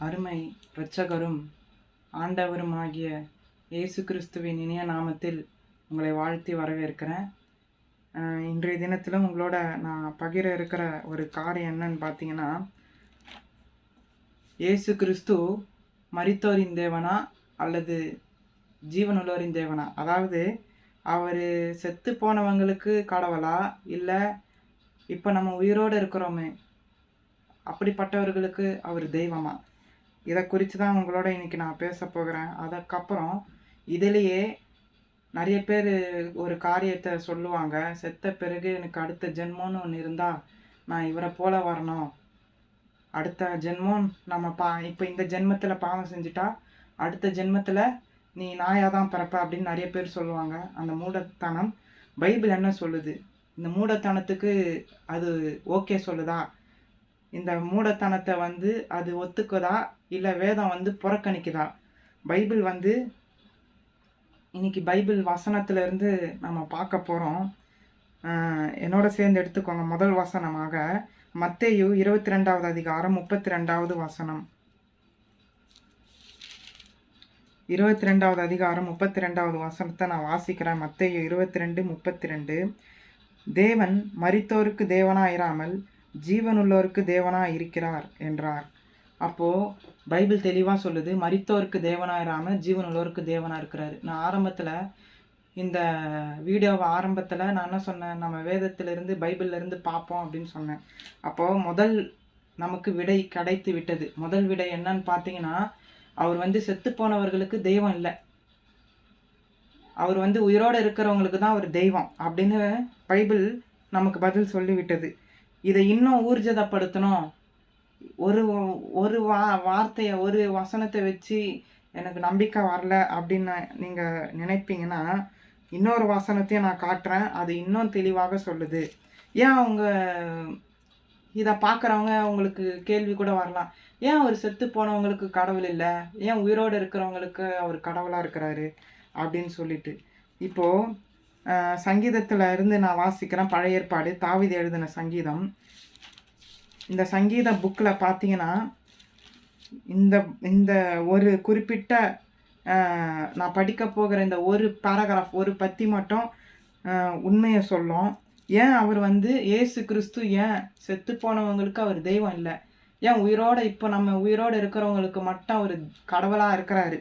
அருமை இரட்சகரும் ஆண்டவருமாகிய இயேசு கிறிஸ்துவின் இனிய நாமத்தில் உங்களை வாழ்த்தி வரவேற்கிறேன். இன்றைய தினத்தில் உங்களோட நான் பகிர இருக்கிற ஒரு காரியம் என்னன்னு பார்த்தீங்கன்னா, இயேசு கிறிஸ்து மரித்தோரின் தேவனா அல்லது ஜீவனுள்ளோரின் தேவனா? அதாவது அவர் செத்து போனவங்களுக்கு கடவுளா, இல்லை இப்போ நம்ம உயிரோடு இருக்கிறோமே அப்படிப்பட்டவர்களுக்கு அவர் தெய்வமா? இதை குறித்து தான் உங்களோட இன்றைக்கி நான் பேச போகிறேன். அதுக்கப்புறம் இதிலேயே நிறைய பேர் ஒரு காரியத்தை சொல்லுவாங்க, செத்த பிறகு எனக்கு அடுத்த ஜென்மம்னு ஒன்று இருந்தால் நான் இவரை போல வரணும், அடுத்த ஜென்மம் நம்ம இப்போ இந்த ஜென்மத்தில் பாவம் செஞ்சுட்டா அடுத்த ஜென்மத்தில் நீ நாயாக தான் பிறப்ப அப்படின்னு நிறைய பேர் சொல்லுவாங்க. அந்த மூடத்தனம் பைபிள் என்ன சொல்லுது? இந்த மூடத்தனத்துக்கு அது ஓகே சொல்லுதா? இந்த மூடத்தனத்தை அது ஒத்துக்குதா, இல்லை வேதம் புறக்கணிக்குதா? பைபிள் இன்னைக்கு பைபிள் வசனத்திலிருந்து நம்ம பார்க்க போகிறோம். என்னோட சேர்ந்து எடுத்துக்கோங்க. முதல் வசனமாக மத்தேயு 22வது அதிகாரம் 32வது வசனம். 22வது அதிகாரம் 32வது வசனத்தை நான் வாசிக்கிறேன். மத்தேயு 22:32. தேவன் மரித்தோருக்கு தேவனாயிராமல் ஜீவனுள்ளோருக்கு தேவனாக இருக்கிறார் என்றார். அப்போது பைபிள் தெளிவாக சொல்லுது, மரித்தோருக்கு தேவனாயிராமல் ஜீவனுள்ளோருக்கு தேவனாக இருக்கிறாரு. நான் ஆரம்பத்தில் இந்த வீடியோவை நான் என்ன சொன்னேன், நம்ம வேதத்திலிருந்து பைபிள்லேருந்து பார்ப்போம் அப்படின்னு சொன்னேன். அப்போது முதல் நமக்கு விடை கிடைத்து விட்டது. முதல் விடை என்னன்னு பார்த்தீங்கன்னா, அவர் செத்து போனவர்களுக்கு தெய்வம் இல்லை, அவர் உயிரோடு இருக்கிறவங்களுக்கு தான் அவர் தெய்வம் அப்படின்னு பைபிள் நமக்கு பதில் சொல்லிவிட்டது. இதை இன்னும் ஊர்ஜிதப்படுத்தணும், ஒரு வார்த்தையை ஒரு வசனத்தை வச்சு எனக்கு நம்பிக்கை வரல அப்படின்னு நீங்கள் நினைப்பீங்கன்னா, இன்னொரு வசனத்தையும் நான் காட்டுறேன், அது இன்னும் தெளிவாக சொல்லுது. ஏன் அவங்க இதை பார்க்குறவங்க உங்களுக்கு கேள்வி கூட வரலாம், ஏன் அவர் செத்து போனவங்களுக்கு கடவுள் இல்லை, ஏன் உயிரோடு இருக்கிறவங்களுக்கு அவர் கடவுளாக இருக்கிறாரு அப்படின்னு சொல்லிட்டு. இப்போது சங்கீதத்தில் இருந்து நான் வாசிக்கிறேன். பழைய ஏற்பாடு, தாவீது எழுதின சங்கீதம். இந்த சங்கீத புக்கில் பார்த்தீங்கன்னா, இந்த ஒரு குறிப்பிட்ட நான் படிக்க போகிற இந்த ஒரு பேராகிராஃப், ஒரு பத்தி மட்டும் உண்மையை சொல்லும். ஏன் அவர் இயேசு கிறிஸ்து ஏன் செத்து போனவங்களுக்கு அவர் தெய்வம் இல்லை, ஏன் உயிரோடு இப்போ நம்ம உயிரோடு இருக்கிறவங்களுக்கு மட்டும் அவர் கடவுளாக இருக்கிறாரு?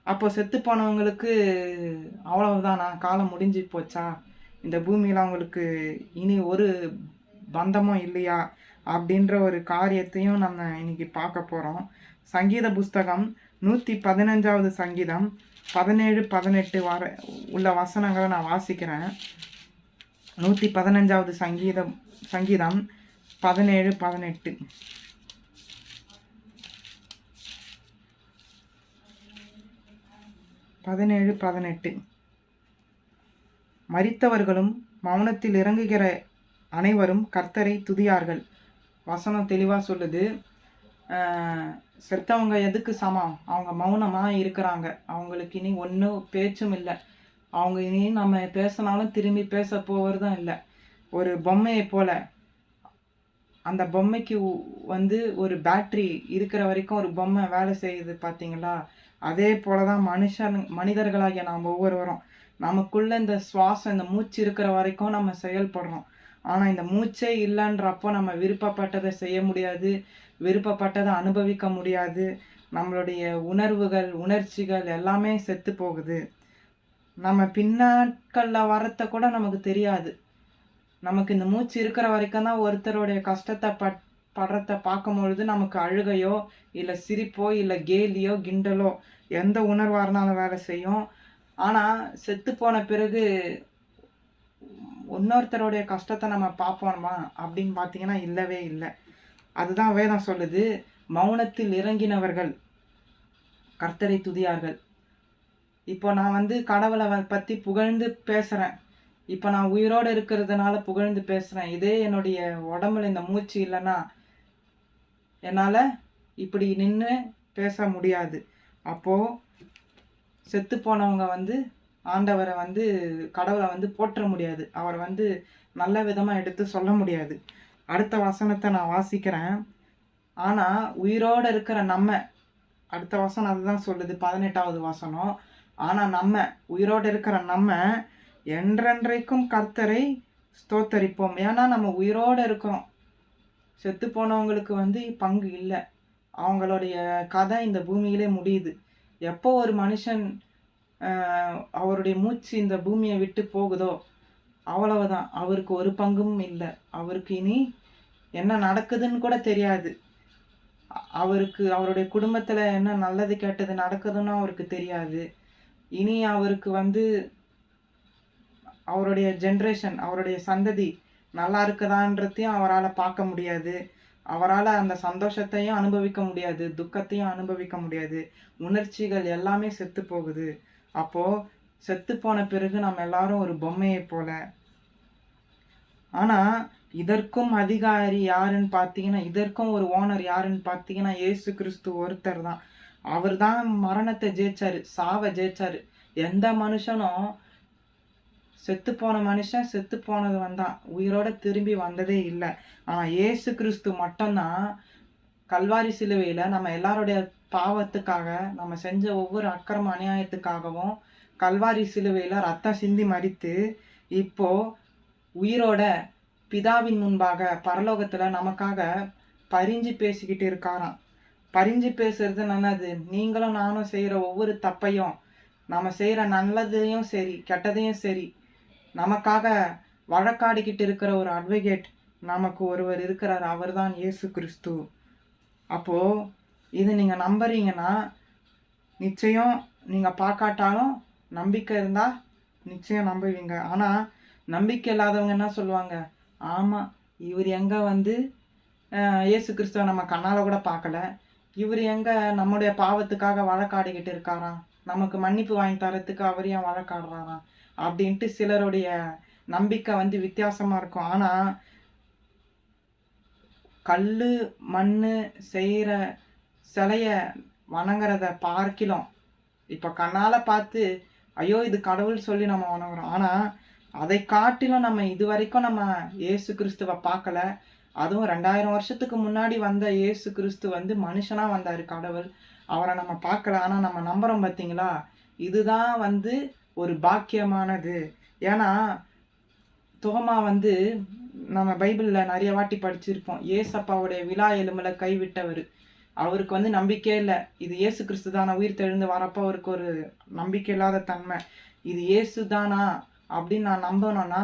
அப்போ செத்து போனவங்களுக்கு அவ்வளவுதானா, காலம் முடிஞ்சு போச்சா, இந்த பூமியில் அவங்களுக்கு இனி ஒரு பந்தமும் இல்லையா அப்படின்ற ஒரு காரியத்தையும் நம்ம இன்னைக்கு பார்க்க போகிறோம். சங்கீத புஸ்தகம் 115வது சங்கீதம் 17-18 உள்ள வசனங்களை நான் வாசிக்கிறேன். 115வது சங்கீதம் 17-18. மரித்தவர்களும் மௌனத்தில் இறங்குகிற அனைவரும் கர்த்தரை துதியார்கள். வசனம் தெளிவாக சொல்லுது, செத்தவங்க எதுக்கு சமம்? அவங்க மௌனமாக இருக்கிறாங்க, அவங்களுக்கு இனி ஒன்றும் பேச்சும் இல்லை, அவங்க இனி நம்ம பேசினாலும் திரும்பி பேச போவதும் இல்லை. ஒரு பொம்மையை போல், அந்த பொம்மைக்கு ஒரு பேட்ரி இருக்கிற வரைக்கும் ஒரு பொம்மை வேலை செய்யுது பார்த்தீங்களா? அதே போல தான் மனிதர்களாகிய நாம் ஒவ்வொருவரும், நமக்குள்ளே இந்த சுவாசம், இந்த மூச்சு இருக்கிற வரைக்கும் நம்ம செயல்படுறோம். ஆனால் இந்த மூச்சே இல்லைன்றப்போ நம்ம விருப்பப்பட்டதை செய்ய முடியாது, விருப்பப்பட்டதை அனுபவிக்க முடியாது. நம்மளுடைய உணர்வுகள், உணர்ச்சிகள் எல்லாமே செத்து போகுது. நம்ம பின்னாட்களில் வரத்தை கூட நமக்கு தெரியாது. நமக்கு இந்த மூச்சு இருக்கிற வரைக்கும் தான் ஒருத்தருடைய கஷ்டத்தை படுறத பார்க்கும்பொழுது நமக்கு அழுகையோ இல்லை சிரிப்போ இல்லை கேலியோ கிண்டலோ எந்த உணர்வாக இருந்தாலும் வேலை செய்யும். ஆனால் செத்து போன பிறகு இன்னொருத்தருடைய கஷ்டத்தை நம்ம பார்ப்போமா அப்படின்னு பார்த்தீங்கன்னா இல்லவே இல்லை. அதுதான் வேதம் சொல்லுது, மௌனத்தில் இறங்கினவர்கள் கர்த்தரை துதியார்கள். இப்போ நான் கடவுளை பற்றி புகழ்ந்து பேசுகிறேன், இப்போ நான் உயிரோடு இருக்கிறதுனால புகழ்ந்து பேசுகிறேன். இதே என்னுடைய உடம்புல இந்த மூச்சு இல்லைன்னா என்னால் இப்படி நின்று பேச முடியாது. அப்போது செத்து போனவங்க ஆண்டவரை கடவுளை போற்ற முடியாது, அவரை நல்ல விதமாக எடுத்து சொல்ல முடியாது. அடுத்த வசனத்தை நான் வாசிக்கிறேன். ஆனால் உயிரோடு இருக்கிற நம்ம, அடுத்த வசனம் அதுதான் சொல்லுது, 18வது வசனம். ஆனால் நம்ம உயிரோடு இருக்கிற நம்ம என்றென்றைக்கும் கர்த்தரை ஸ்தோத்தரிப்போம். ஏன்னா நம்ம உயிரோடு இருக்கிறோம். செத்து போனவங்களுக்கு பங்கு இல்லை. அவங்களுடைய கதை இந்த பூமியிலே முடியுது. எப்போ ஒரு மனுஷன் அவருடைய மூச்சு இந்த பூமியை விட்டு போகுதோ அவ்வளவுதான், அவருக்கு ஒரு பங்கும் இல்லை. அவருக்கு இனி என்ன நடக்குதுன்னு கூட தெரியாது. அவருக்கு அவருடைய குடும்பத்தில் என்ன நல்லது கெட்டது நடக்குதுன்னு அவருக்கு தெரியாது. இனி அவருக்கு அவருடைய ஜென்ரேஷன், அவருடைய சந்ததி நல்லா இருக்குதான்றதையும் அவரால் பார்க்க முடியாது. அவரால் அந்த சந்தோஷத்தையும் அனுபவிக்க முடியாது, துக்கத்தையும் அனுபவிக்க முடியாது. உணர்ச்சிகள் எல்லாமே செத்து போகுது. அப்போது செத்து போன பிறகு நம்ம எல்லாரும் ஒரு பொம்மையை போல. ஆனால் இதற்கும் அதிகாரி யாருன்னு பார்த்தீங்கன்னா, இதற்கும் ஒரு ஓனர் யாருன்னு பார்த்தீங்கன்னா, இயேசு கிறிஸ்து ஒருத்தர் தான். அவர் தான் மரணத்தை ஜெயிச்சாரு, சாவை ஜெயிச்சாரு. எந்த மனுஷனும் செத்து போன மனுஷன் செத்து போனது வந்தான், உயிரோட திரும்பி வந்ததே இல்லை. ஆனால் இயேசு கிறிஸ்து மட்டும்தான் கல்வாரி சிலுவையில் நம்ம எல்லாருடைய பாவத்துக்காக, நம்ம செஞ்ச ஒவ்வொரு அக்கிரம அநியாயத்துக்காகவும் கல்வாரி சிலுவையில் ரத்தம் சிந்தி மரித்து இப்போ உயிரோட பிதாவின் முன்பாக பரலோகத்தில் நமக்காக பரிஞ்சு பேசிக்கிட்டு இருக்காராம். பரிஞ்சு பேசுறது நல்லது. நீங்களும் நானும் செய்கிற ஒவ்வொரு தப்பையும், நம்ம செய்கிற நல்லதையும் சரி கெட்டதையும் சரி, நமக்காக வழக்காடிக்கிட்டு இருக்கிற ஒரு அட்வொகேட் நமக்கு ஒருவர் இருக்கிறார். அவர் தான் இயேசு கிறிஸ்து. அப்போது இது நீங்கள் நம்புறீங்கன்னா நிச்சயம், நீங்கள் பார்க்காட்டாலும் நம்பிக்கை இருந்தால் நிச்சயம் நம்புவீங்க. ஆனால் நம்பிக்கை இல்லாதவங்க என்ன சொல்லுவாங்க, ஆமாம் இவர் எங்கே இயேசு கிறிஸ்துவை நம்ம கண்ணால் கூட பார்க்கல, இவர் எங்கே நம்முடைய பாவத்துக்காக வழக்காடிக்கிட்டு இருக்காராம், நமக்கு மன்னிப்பு வாங்கி தரத்துக்கு அவர் ஏன் வழக்காடுறாராம் அப்படின்ட்டு சிலருடைய நம்பிக்கை வித்தியாசமாக இருக்கும். ஆனால் கல் மண் செய்கிற சிலையை வணங்குறத பார்க்கிலும், இப்போ கண்ணால் பார்த்து ஐயோ இது கடவுள் சொல்லி நம்ம வணங்குறோம். ஆனால் அதை காட்டிலும் நம்ம இது வரைக்கும் நம்ம இயேசு கிறிஸ்துவை பார்க்கல. அதுவும் 2000 வருஷத்துக்கு முன்னாடி வந்த இயேசு கிறிஸ்து மனுஷனாக வந்தார் கடவுள். அவரை நம்ம பார்க்கல. ஆனால் நம்ம நம்புகிறோம் பார்த்தீங்களா? இதுதான் ஒரு பாக்கியமானது. ஏன்னா தோமா நம்ம பைபிளில் நிறைய வாட்டி படிச்சிருப்போம். ஏசப்பாவுடைய விழா எலும்பில் கைவிட்டவர். அவருக்கு நம்பிக்கையே இல்லை. இது இயேசு கிறிஸ்து தானா உயிர் தெழுந்து வரப்போ அவருக்கு ஒரு நம்பிக்கை இல்லாத தன்மை. இது இயேசு தானா அப்படின்னு நான் நம்பணும்னா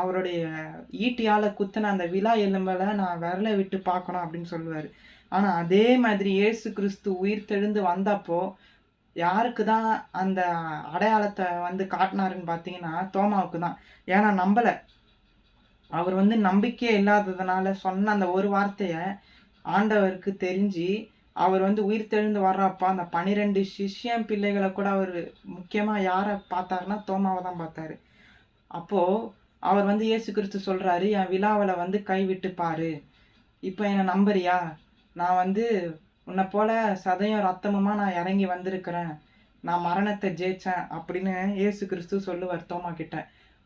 அவருடைய ஈட்டியால் குத்தின அந்த விழா எலும்பில் நான் விரலை விட்டு பார்க்கணும் அப்படின்னு சொல்லுவார். ஆனால் அதே மாதிரி இயேசு கிறிஸ்து உயிர் தெழுந்து வந்தப்போ யாருக்கு தான் அந்த அடையாளத்தை காட்டினாருன்னு பார்த்தீங்கன்னா தோமாவுக்கு தான். ஏன்னா நம்பலை. அவர் நம்பிக்கையே இல்லாததுனால சொன்ன அந்த ஒரு வார்த்தையை ஆண்டவருக்கு தெரிஞ்சு அவர் உயிர் தெழுந்து வர்றப்போ அந்த 12 சிஷ்யன் பிள்ளைகளை கூட அவர் முக்கியமாக யாரை பார்த்தாருன்னா தோமாவை தான் பார்த்தாரு. அப்போது அவர் இயேசு கிறிஸ்து சொல்கிறாரு, என் விழாவில் கைவிட்டு பாரு, இப்போ என்னை நம்புறியா? நான் உன்னை போல சதையும் ரத்தமுமா நான் இறங்கி வந்திருக்கிறேன், நான் மரணத்தை ஜெயித்தேன் அப்படின்னு இயேசு கிறிஸ்து சொல்லுவார் தோமா கிட்ட.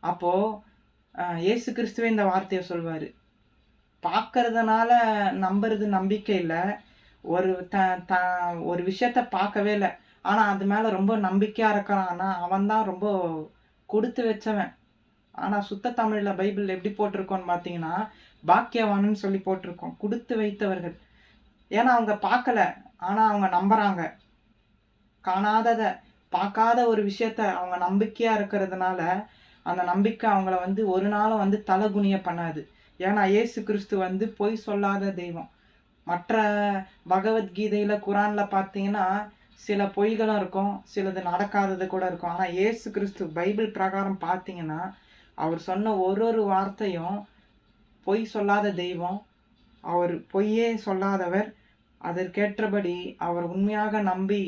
அப்போது இயேசு கிறிஸ்துவே இந்த வார்த்தையை சொல்வார். பார்க்கறதுனால நம்புறது நம்பிக்கை இல்லை. ஒரு விஷயத்த பார்க்கவே இல்லை, ஆனால் அது மேலே ரொம்ப நம்பிக்கையாக இருக்கிறான்னா அவன் தான் ரொம்ப கொடுத்து வச்சவன். ஆனால் சுத்த தமிழில் பைபிள் எப்படி போட்டிருக்கோன்னு பார்த்தீங்கன்னா பாக்கியவானுன்னு சொல்லி போட்டிருக்கோம், கொடுத்து வைத்தவர்கள். ஏன்னா அவங்க பார்க்கல, ஆனால் அவங்க நம்புகிறாங்க. காணாததை, பார்க்காத ஒரு விஷயத்த அவங்க நம்பிக்கையாக இருக்கிறதுனால அந்த நம்பிக்கை அவங்கள ஒரு நாளும் தலகுனிய பண்ணாது. ஏன்னா இயேசு கிறிஸ்து பொய் சொல்லாத தெய்வம். மற்ற பகவத்கீதையில் குரானில் பார்த்தீங்கன்னா சில பொய்களும் இருக்கும், சிலது நடக்காதது கூட இருக்கும். ஆனால் இயேசு கிறிஸ்து பைபிள் பிரகாரம் பார்த்தீங்கன்னா அவர் சொன்ன ஒரு வார்த்தையும் பொய் சொல்லாத தெய்வம். அவர் பொய்யே சொல்லாதவர். அதற்கேற்றபடி அவர் உண்மையாக நம்பி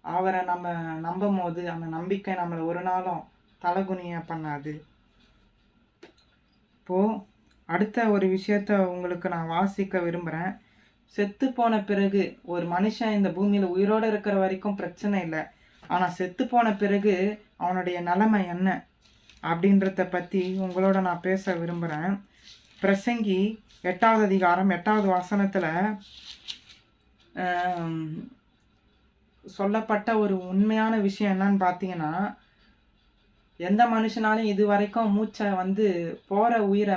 அவரை நம்ம நம்பும் போது அந்த நம்பிக்கை நம்மளை ஒரு நாளும் தலகுனிய பண்ணாது. இப்போது அடுத்த ஒரு விஷயத்த உங்களுக்கு நான் வாசிக்க விரும்புகிறேன். செத்து போன பிறகு ஒரு மனுஷன் இந்த பூமியில் உயிரோடு இருக்கிற வரைக்கும் பிரச்சனை இல்லை. ஆனால் செத்து போன பிறகு அவனுடைய நிலைமை என்ன அப்படின்றத பற்றி உங்களோட நான் பேச விரும்புகிறேன். பிரசங்கி 8வது அதிகாரம் 8வது வசனத்தில் சொல்லப்பட்ட ஒரு உண்மையான விஷயம் என்னன்னு பார்த்தீங்கன்னா, எந்த மனுஷனாலும் இது வரைக்கும் மூச்சை போகிற உயிரை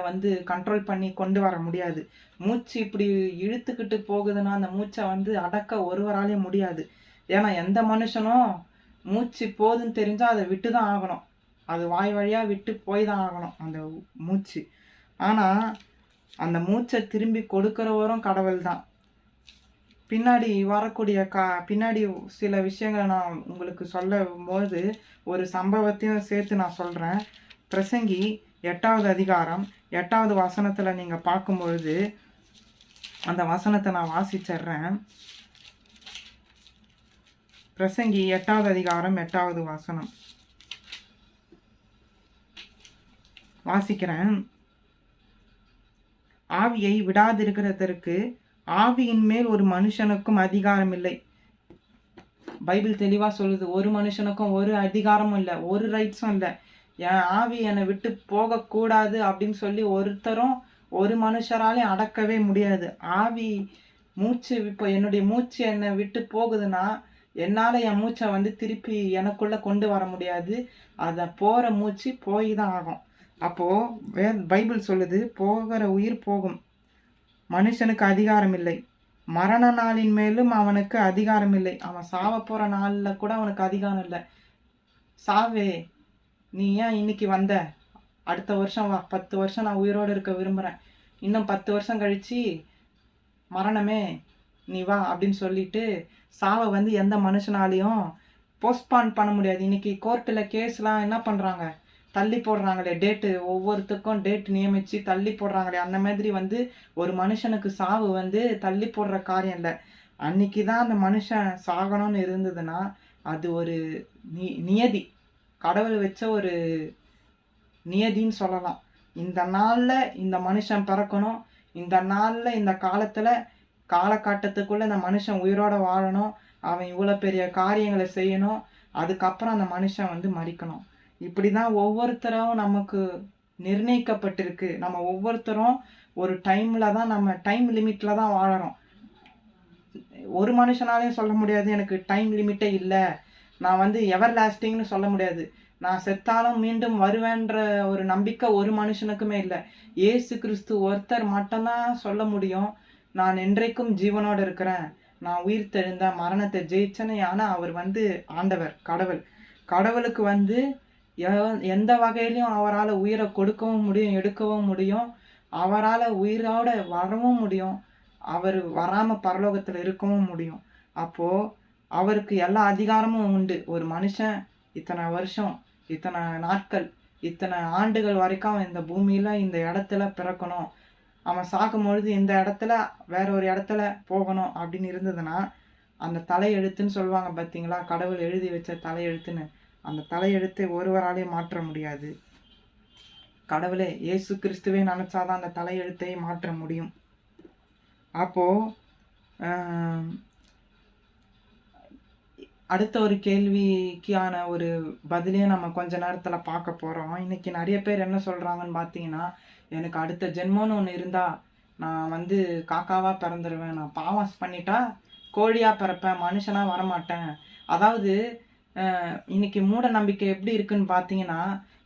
கண்ட்ரோல் பண்ணி கொண்டு வர முடியாது. மூச்சு இப்படி இழுத்துக்கிட்டு போகுதுன்னா அந்த மூச்சை அடக்க ஒருவராலையும் முடியாது. ஏன்னா எந்த மனுஷனும் மூச்சு போகுதுன்னு தெரிஞ்சால் அதை விட்டு தான் ஆகணும். அது வாய் வழியாக விட்டு போய் தான் ஆகணும் அந்த மூச்சு. ஆனால் அந்த மூச்சை திரும்பி கொடுக்குறவரும் கடவுள் தான். பின்னாடி வரக்கூடிய பின்னாடி சில விஷயங்களை நான் உங்களுக்கு சொல்லும்போது ஒரு சம்பவத்தையும் சேர்த்து நான் சொல்கிறேன். பிரசங்கி 8வது அதிகாரம் 8வது வசனத்தில் நீங்கள் பார்க்கும்பொழுது அந்த வசனத்தை நான் வாசிச்சிட்றேன். பிரசங்கி 8வது அதிகாரம் 8வது வசனம் வாசிக்கிறேன். ஆவியை விடாதிருக்கிறதற்கு ஆவியின் மேல் ஒரு மனுஷனுக்கும் அதிகாரம் இல்லை. பைபிள் தெளிவாக சொல்லுது, ஒரு மனுஷனுக்கும் ஒரு அதிகாரமும் இல்லை, ஒரு ரைட்ஸும் இல்லை. என் ஆவி என்னை விட்டு போகக்கூடாது அப்படின்னு சொல்லி ஒருத்தரும் ஒரு மனுஷராலையும் அடக்கவே முடியாது. ஆவி மூச்சு இப்போ என்னுடைய மூச்சு என்னை விட்டு போகுதுன்னா என்னால் என் மூச்சை திருப்பி எனக்குள்ளே கொண்டு வர முடியாது. அதை போகிற மூச்சு போய் தான் ஆகும். அப்போது பைபிள் சொல்லுது, போகிற உயிர் போகும், மனுஷனுக்கு அதிகாரம் இல்லை. மரண நாளின் மேலும் அவனுக்கு அதிகாரம் இல்லை. அவன் சாவ போகிற நாளில் கூட அவனுக்கு அதிகாரம் இல்லை. சாவே, நீ ஏன் இன்னைக்கு வந்த? அடுத்த வருஷம் வா, 10 வருஷம் நான் உயிரோடு இருக்க விரும்புகிறேன். இன்னும் 10 வருஷம் கழித்து மரணமே நீ வா அப்படின்னு சொல்லிட்டு சாவை எந்த மனுஷனாலையும் போஸ்ட்பான் பண்ண முடியாது. இன்றைக்கி கோர்ட்டில் கேஸ்லாம் என்ன பண்ணுறாங்க, தள்ளி போடுறாங்களே, டேட்டு ஒவ்வொருத்துக்கும் டேட் நியமித்து தள்ளி போடுறாங்களே. அந்த மாதிரி ஒரு மனுஷனுக்கு சாவு தள்ளி போடுற காரியம் இல்லை. அன்னைக்கு தான் அந்த மனுஷன் சாகணும்னு இருந்ததுன்னா அது ஒரு நியதி, கடவுள் வச்ச ஒரு நியதின்னு சொல்லலாம். இந்த நாளில் இந்த மனுஷன் பிறக்கணும், இந்த நாளில் இந்த காலகட்டத்துக்குள்ளே இந்த மனுஷன் உயிரோடு வாழணும், அவன் இவ்வளோ பெரிய காரியங்களை செய்யணும், அதுக்கப்புறம் அந்த மனுஷன் மறிக்கணும். இப்படி தான் ஒவ்வொருத்தரும் நமக்கு நிர்ணயிக்கப்பட்டிருக்கு. நம்ம ஒவ்வொருத்தரும் ஒரு டைமில் தான், நம்ம டைம் லிமிட்டில் தான் வாழறோம். ஒரு மனுஷனாலையும் சொல்ல முடியாது எனக்கு டைம் லிமிட்டே இல்லை, நான் எவர் லாஸ்டிங்னு சொல்ல முடியாது. நான் செத்தாலும் மீண்டும் வருவேன்ற ஒரு நம்பிக்கை ஒரு மனுஷனுக்குமே இல்லை. இயேசு கிறிஸ்து ஒருத்தர் மட்டும்தான் சொல்ல முடியும், நான் என்றைக்கும் ஜீவனோடு இருக்கிறேன், நான் உயிர் தெழுந்த மரணத்தை ஜெயிச்சேன்னு. ஆனால் அவர் ஆண்டவர், கடவுள். கடவுளுக்கு எந்த வகையிலையும் அவரால் உயிரை கொடுக்கவும் முடியும், எடுக்கவும் முடியும், அவரால் உயிரோடு வரவும் முடியும், அவர் வராமல் பரலோகத்தில் இருக்கவும் முடியும். அப்போது அவருக்கு எல்லா அதிகாரமும் உண்டு. ஒரு மனுஷன் இத்தனை வருஷம், இத்தனை நாட்கள், இத்தனை ஆண்டுகள் வரைக்கும் அவன் இந்த பூமியில் இந்த இடத்துல பிறக்கணும், அவன் சாகும்பொழுது இந்த இடத்துல வேற ஒரு இடத்துல போகணும் அப்படின்னு இருந்ததுன்னா, அந்த தலையெழுத்துன்னு சொல்லுவாங்க பார்த்தீங்களா, கடவுள் எழுதி வச்ச தலையெழுத்துன்னு, அந்த தலையெழுத்தை ஒருவராலையும் மாற்ற முடியாது. கடவுளே இயேசு கிறிஸ்துவே நினச்சாதான் அந்த தலையெழுத்தை மாற்ற முடியும். அப்போது அடுத்த ஒரு கேள்விக்கான ஒரு பதிலையும் நம்ம கொஞ்ச நேரத்தில் பார்க்க போகிறோம். இன்றைக்கி நிறைய பேர் என்ன சொல்கிறாங்கன்னு பார்த்தீங்கன்னா, எனக்கு அடுத்த ஜென்மம்னு ஒன்று இருந்தால் நான் காக்காவாக பிறந்துடுவேன், நான் பாவம் பண்ணிட்டா கோழியாக பிறப்பேன், மனுஷனாக வரமாட்டேன். அதாவது இன்றைக்கி மூட நம்பிக்கை எப்படி இருக்குன்னு பார்த்தீங்கன்னா,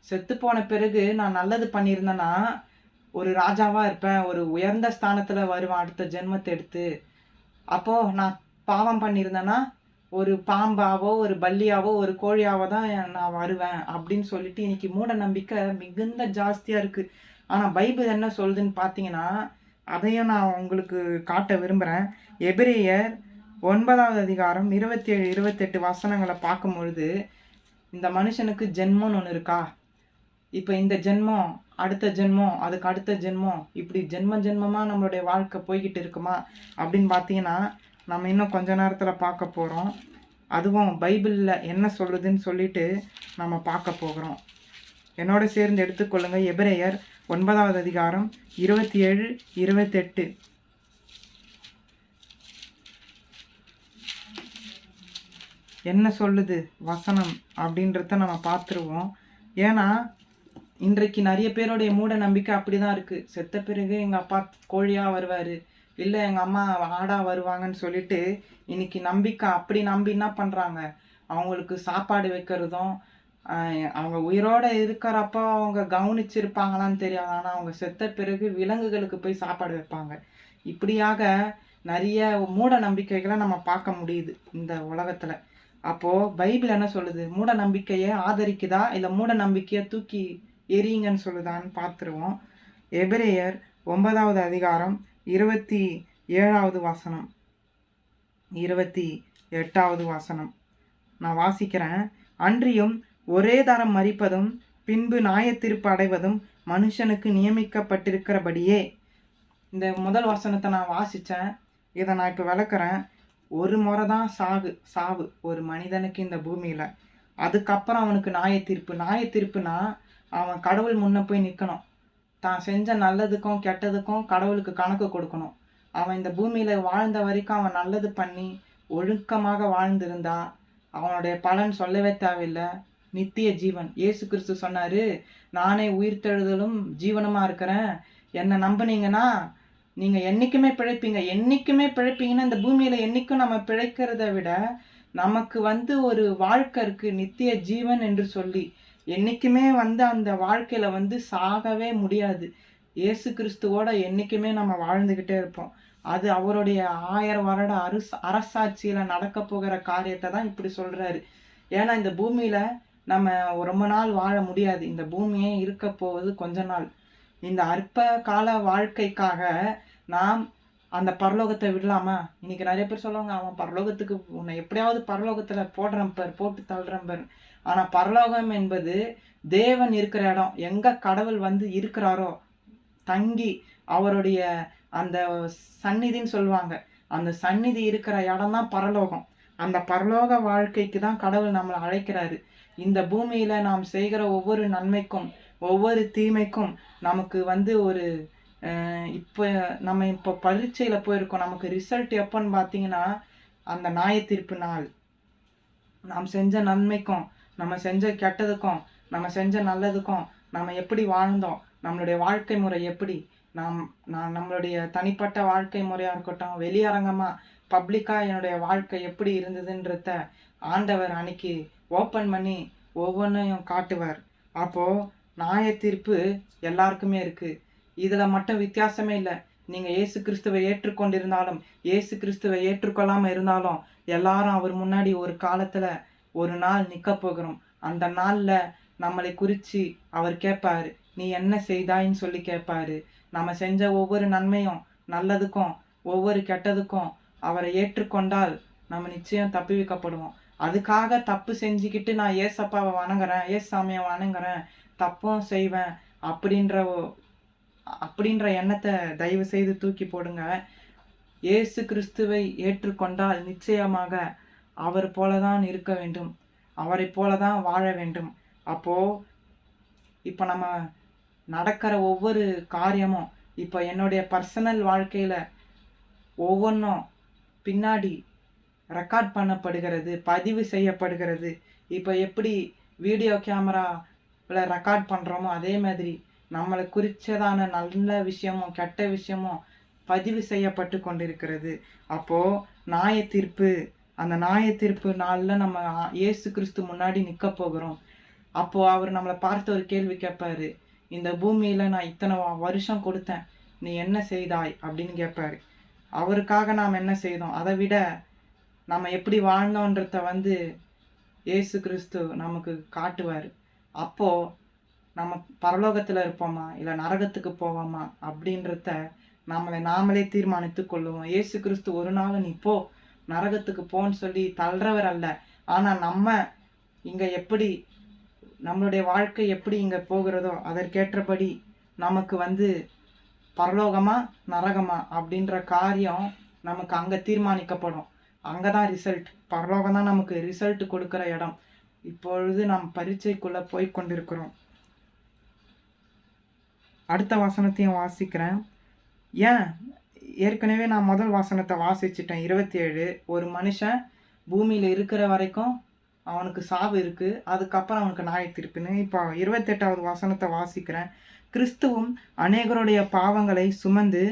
செத்து போன பிறகு நான் நல்லது பண்ணியிருந்தேன்னா ஒரு ராஜாவாக இருப்பேன், ஒரு உயர்ந்த ஸ்தானத்தில் வருவேன் அடுத்த ஜென்மத்தை எடுத்து. அப்போது நான் பாவம் பண்ணியிருந்தேன்னா ஒரு பாம்பாவோ ஒரு பல்லியாவோ ஒரு கோழியாவோ தான் நான் வருவேன் அப்படின்னு சொல்லிட்டு இன்றைக்கி மூட நம்பிக்கை மிகுந்த ஜாஸ்தியாக இருக்குது. ஆனால் பைபிள் என்ன சொல்லுதுன்னு பார்த்தீங்கன்னா, அதையும் நான் உங்களுக்கு காட்ட விரும்புகிறேன். எபிரேயர் 9வது அதிகாரம் 27, 28 வசனங்களை பார்க்கும் பொழுது, இந்த மனுஷனுக்கு ஜென்மம்னு ஒன்று இருக்கா, இப்போ இந்த ஜென்மம், அடுத்த ஜென்மம், அதுக்கு அடுத்த ஜென்மம், இப்படி ஜென்மமாக நம்மளுடைய வாழ்க்கை போய்கிட்டு இருக்குமா அப்படின்னு பார்த்தீங்கன்னா, நம்ம இன்னும் கொஞ்ச நேரத்தில் பார்க்க போகிறோம். அதுவும் பைபிளில் என்ன சொல்லுதுன்னு சொல்லிட்டு நம்ம பார்க்க போகிறோம். என்னோட சேர்ந்து எடுத்துக்கொள்ளுங்கள். எபிரேயர் 9வது அதிகாரம் 27, 28. என்ன சொல்லுது வசனம் அப்படின்றத நம்ம பார்த்துருவோம். ஏன்னா இன்றைக்கு நிறைய பேருடைய மூட நம்பிக்கை அப்படி தான் இருக்குது. செத்த பிறகு எங்கள் அப்பா கோழியாக வருவார், இல்லை எங்கள் அம்மா ஆடாக வருவாங்கன்னு சொல்லிட்டு இன்னைக்கு நம்பிக்கை அப்படி நம்பி என்ன பண்ணுறாங்க, அவங்களுக்கு சாப்பாடு வைக்கிறதும் அவங்க உயிரோடு இருக்கிறப்ப அவங்க கவனிச்சிருப்பாங்களான்னு தெரியாது. ஆனால் அவங்க செத்த பிறகு விலங்குகளுக்கு போய் சாப்பாடு வைப்பாங்க. இப்படியாக நிறைய மூட நம்பிக்கைகளை நம்ம பார்க்க முடியுது இந்த உலகத்தில். அப்போது பைபிள் என்ன சொல்லுது, மூட நம்பிக்கையை ஆதரிக்குதா இல்லை மூட நம்பிக்கையை தூக்கி எரியுங்கன்னு சொல்லுதான்னு பார்த்துருவோம். எபிரேயர் 9வது அதிகாரம் 27வது வசனம் 28வது வசனம் நான் வாசிக்கிறேன். அன்றியும் ஒரே தரம் மரிப்பதும் பின்பு நியாயத்தீர்ப்பு அடைவதும் மனுஷனுக்கு நியமிக்கப்பட்டிருக்கிறபடியே. இந்த முதல் வசனத்தை நான் வாசித்தேன், இதை நான் இப்போ விளக்குறேன். ஒரு முறை தான் சாவு ஒரு மனிதனுக்கு இந்த பூமியில். அதுக்கப்புறம் அவனுக்கு நியாயத்தீர்ப்புனா அவன் கடவுள் முன்னே போய் நிற்கணும். தான் செஞ்ச நல்லதுக்கும் கெட்டதுக்கும் கடவுளுக்கு கணக்கு கொடுக்கணும். அவன் இந்த பூமியில் வாழ்ந்த வரைக்கும் அவன் நல்லது பண்ணி ஒழுக்கமாக வாழ்ந்திருந்தா அவனுடைய பலன் சொல்லவே தேவையில்லை, நித்திய ஜீவன். இயேசு கிறிஸ்து சொன்னார், நானே உயிர்த்தெழுதலும் ஜீவனமாக இருக்கிறேன், என்னை நம்பினீங்கன்னா நீங்கள் என்றைக்குமே பிழைப்பீங்கன்னா இந்த பூமியில் என்றைக்கும் நம்ம பிழைக்கிறத விட நமக்கு ஒரு வாழ்க்கை இருக்குது, நித்திய ஜீவன் என்று சொல்லி. என்றைக்குமே அந்த வாழ்க்கையில் சாகவே முடியாது. இயேசு கிறிஸ்துவோட என்றைக்குமே நம்ம வாழ்ந்துக்கிட்டே இருப்போம். அது அவருடைய 1000 வருட அரசாட்சியில் நடக்க போகிற காரியத்தை தான் இப்படி சொல்கிறாரு. ஏன்னா இந்த பூமியில் நம்ம ரொம்ப நாள் வாழ முடியாது. இந்த பூமியே இருக்க போவது கொஞ்ச நாள். இந்த அற்ப கால வாழ்க்கைக்காக நாம் அந்த பரலோகத்தை விடலாமா? இன்னைக்கு நிறைய பேர் சொல்லுவாங்க, அவன் பரலோகத்துக்கு உன்னை எப்படியாவது பரலோகத்தில் போட்டு தள்ளுறம்பர். ஆனால் பரலோகம் என்பது தேவன் இருக்கிற இடம். எங்கே கடவுள் இருக்கிறாரோ தங்கி அவருடைய அந்த சந்நிதின்னு சொல்லுவாங்க, அந்த சந்நிதி இருக்கிற இடம் தான் பரலோகம். அந்த பரலோக வாழ்க்கைக்கு தான் கடவுள் நம்மளை அழைக்கிறாரு. இந்த பூமியில் நாம் செய்கிற ஒவ்வொரு நன்மைக்கும் ஒவ்வொரு தீமைக்கும் நமக்கு ஒரு இப்போ பரீட்சையில் போயிருக்கோம். நமக்கு ரிசல்ட் எப்போன்னு பார்த்தீங்கன்னா அந்த நியாயத்தீர்ப்பு நாள். நாம் செஞ்ச நன்மைக்கும் நம்ம செஞ்ச கெட்டதுக்கும் நம்ம செஞ்ச நல்லதுக்கும் நம்ம எப்படி வாழ்ந்தோம், நம்மளுடைய வாழ்க்கை முறை எப்படி, நம்மளுடைய தனிப்பட்ட வாழ்க்கை முறையாக இருக்கட்டும், வெளியரங்கமாக பப்ளிக்காக என்னுடைய வாழ்க்கை எப்படி இருந்ததுன்றத ஆண்டவர் அன்னைக்கு ஓப்பன் பண்ணி ஒவ்வொன்றையும் காட்டுவார். அப்போது நியாயத்தீர்ப்பு எல்லாருக்குமே இருக்குது. இதில் மட்டும் வித்தியாசமே இல்லை. நீங்கள் இயேசு கிறிஸ்துவை ஏற்றுக்கொண்டிருந்தாலும் இயேசு கிறிஸ்துவை ஏற்றுக்கொள்ளாமல் இருந்தாலும் எல்லாரும் அவர் முன்னாடி ஒரு காலத்தில் ஒரு நாள் நிற்க போகிறோம். அந்த நாளில் நம்மளை குறித்து அவர் கேட்பார், நீ என்ன செய்தாயின்னு சொல்லி கேட்பார். நம்ம செஞ்ச ஒவ்வொரு நன்மையும் நல்லதுக்கும் ஒவ்வொரு கெட்டதுக்கும் அவரை ஏற்றுக்கொண்டால் நம்ம நிச்சயம் தப்புவிக்கப்படுவோம். அதுக்காக தப்பு செஞ்சுக்கிட்டு நான் ஏசப்பாவை வணங்குறேன், ஏசாமியை வணங்குறேன், தப்பும் செய்வேன் அப்படின்ற எண்ணத்தை தயவு செய்து தூக்கி போடுங்க. இயேசு கிறிஸ்துவை ஏற்றுக்கொண்டால் நிச்சயமாக அவர் போல தான் இருக்க வேண்டும், அவரை போல தான் வாழ வேண்டும். அப்போது இப்போ நம்ம நடக்கிற ஒவ்வொரு காரியமும், இப்போ என்னுடைய பர்சனல் வாழ்க்கையில் ஒவ்வொன்றும் பின்னாடி ரெக்கார்ட் பண்ணப்படுகிறது, பதிவு செய்யப்படுகிறது. இப்போ எப்படி வீடியோ கேமராவில் ரெக்கார்ட் பண்ணுறோமோ அதே மாதிரி நம்மளை குறித்ததான நல்ல விஷயமும் கெட்ட விஷயமும் பதிவு செய்யப்பட்டு கொண்டிருக்கிறது. அப்போது நியாயத்தீர்ப்பு, அந்த நியாயத்தீர்ப்பு நாளில் நம்ம இயேசு கிறிஸ்து முன்னாடி நிற்க போகிறோம். அப்போது அவர் நம்மளை பார்த்து ஒரு கேள்வி கேட்பார், இந்த பூமியில் நான் இத்தனை வருஷம் கொடுத்தேன், நீ என்ன செய்தாய் அப்படின்னு கேட்பார். அவருக்காக நாம் என்ன செய்தோம், அதை விட நம்ம எப்படி வாழ்ந்தோன்றத இயேசு கிறிஸ்து நமக்கு காட்டுவார். அப்போது நம்ம பரலோகத்தில் இருப்போமா இல்லை நரகத்துக்கு போவோமா அப்படின்றத நாமளே தீர்மானித்து கொள்ளுவோம். இயேசு கிறிஸ்து ஒரு நாள் நீ போ நரகத்துக்கு போன்னு சொல்லி தள்ளுறவர் அல்ல. ஆனால் நம்ம இங்கே எப்படி நம்மளுடைய வாழ்க்கை எப்படி இங்கே போகிறதோ அதற்கேற்றபடி நமக்கு பரலோகமா நரகமா அப்படின்ற காரியம் நமக்கு அங்கே தீர்மானிக்கப்படும். அங்கே தான் ரிசல்ட். பரலோகம் தான் நமக்கு ரிசல்ட் கொடுக்குற இடம். இப்பொழுது நாம் பரீட்சைக்குள்ளே போய் கொண்டிருக்கிறோம். அடுத்த வசனத்தையும் வாசிக்கிறேன். ஏற்கனவே நான் முதல் வசனத்தை வாசிச்சிட்டேன், 27. ஒரு மனுஷன் பூமியில் இருக்கிற வரைக்கும் அவனுக்கு சாவு இருக்குது, அதுக்கப்புறம் அவனுக்கு நியாய தீர்ப்புன்னு. இப்போ 28வது வசனத்தை வாசிக்கிறேன். கிறிஸ்துவும் அநேகருடைய பாவங்களை சுமந்து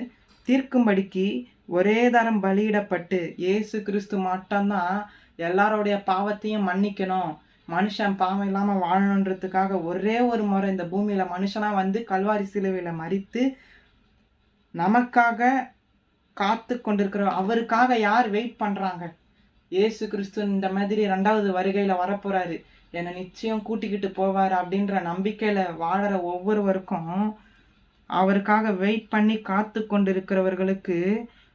தீர்க்கும்படிக்கு ஒரே தரம் பலியிடப்பட்டு, இயேசு கிறிஸ்து மட்டும்தான் எல்லாருடைய பாவத்தையும் மன்னிக்கணும், மனுஷன் பாவம் இல்லாமல் வாழணுன்றதுக்காக ஒரே ஒரு முறை இந்த பூமியில் மனுஷனாக வந்து கல்வாரி சிலுவையில் மரித்து நமக்காக காத்து கொண்டிருக்கிற அவருக்காக யார் வெயிட் பண்ணுறாங்க? இயேசு கிறிஸ்து இந்த மாதிரி 2வது வருகையில் வரப்போகிறாரு, என்னை நிச்சயம் கூட்டிக்கிட்டு போவார் அப்படின்ற நம்பிக்கையில் வாழற ஒவ்வொருவருக்கும் அவருக்காக வெயிட் பண்ணி காத்து கொண்டிருக்கிறவர்களுக்கு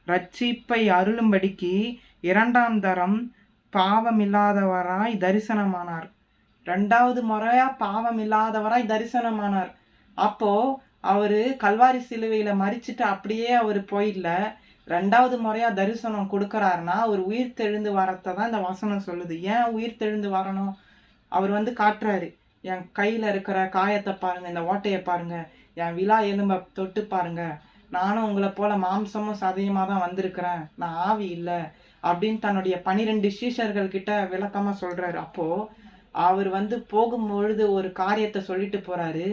ரட்சிப்பை அருளும்படிக்கு 2ஆம் தரம் பாவம் இல்லாதவராய் தரிசனமானார். 2வது முறையாக பாவம் இல்லாதவராய் தரிசனமானார். அப்போது அவர் கல்வாரி சிலுவையில் மறிச்சிட்டு அப்படியே அவர் போயிடல, 2வது முறையாக தரிசனம் கொடுக்குறாருன்னா அவர் உயிர் தெழுந்து வரத்தை தான் இந்த வசனம் சொல்லுது. ஏன் உயிர் தெழுந்து வரணும்? அவர் வந்து காட்டுறாரு, என் கையில் இருக்கிற காயத்தை பாருங்கள், இந்த ஓட்டையை பாருங்கள், என் விழா எலும்பை தொட்டு பாருங்கள், நானும் உங்களை போல் மாம்சமும் சதையுமாக தான் வந்திருக்கிறேன், நான் ஆவி இல்லை அப்படின்னு தன்னுடைய 12 சீஷர்கள்கிட்ட விளக்கமாக சொல்கிறாரு. அப்போது அவர் வந்து போகும்பொழுது ஒரு காரியத்தை சொல்லிட்டு போகிறாரு,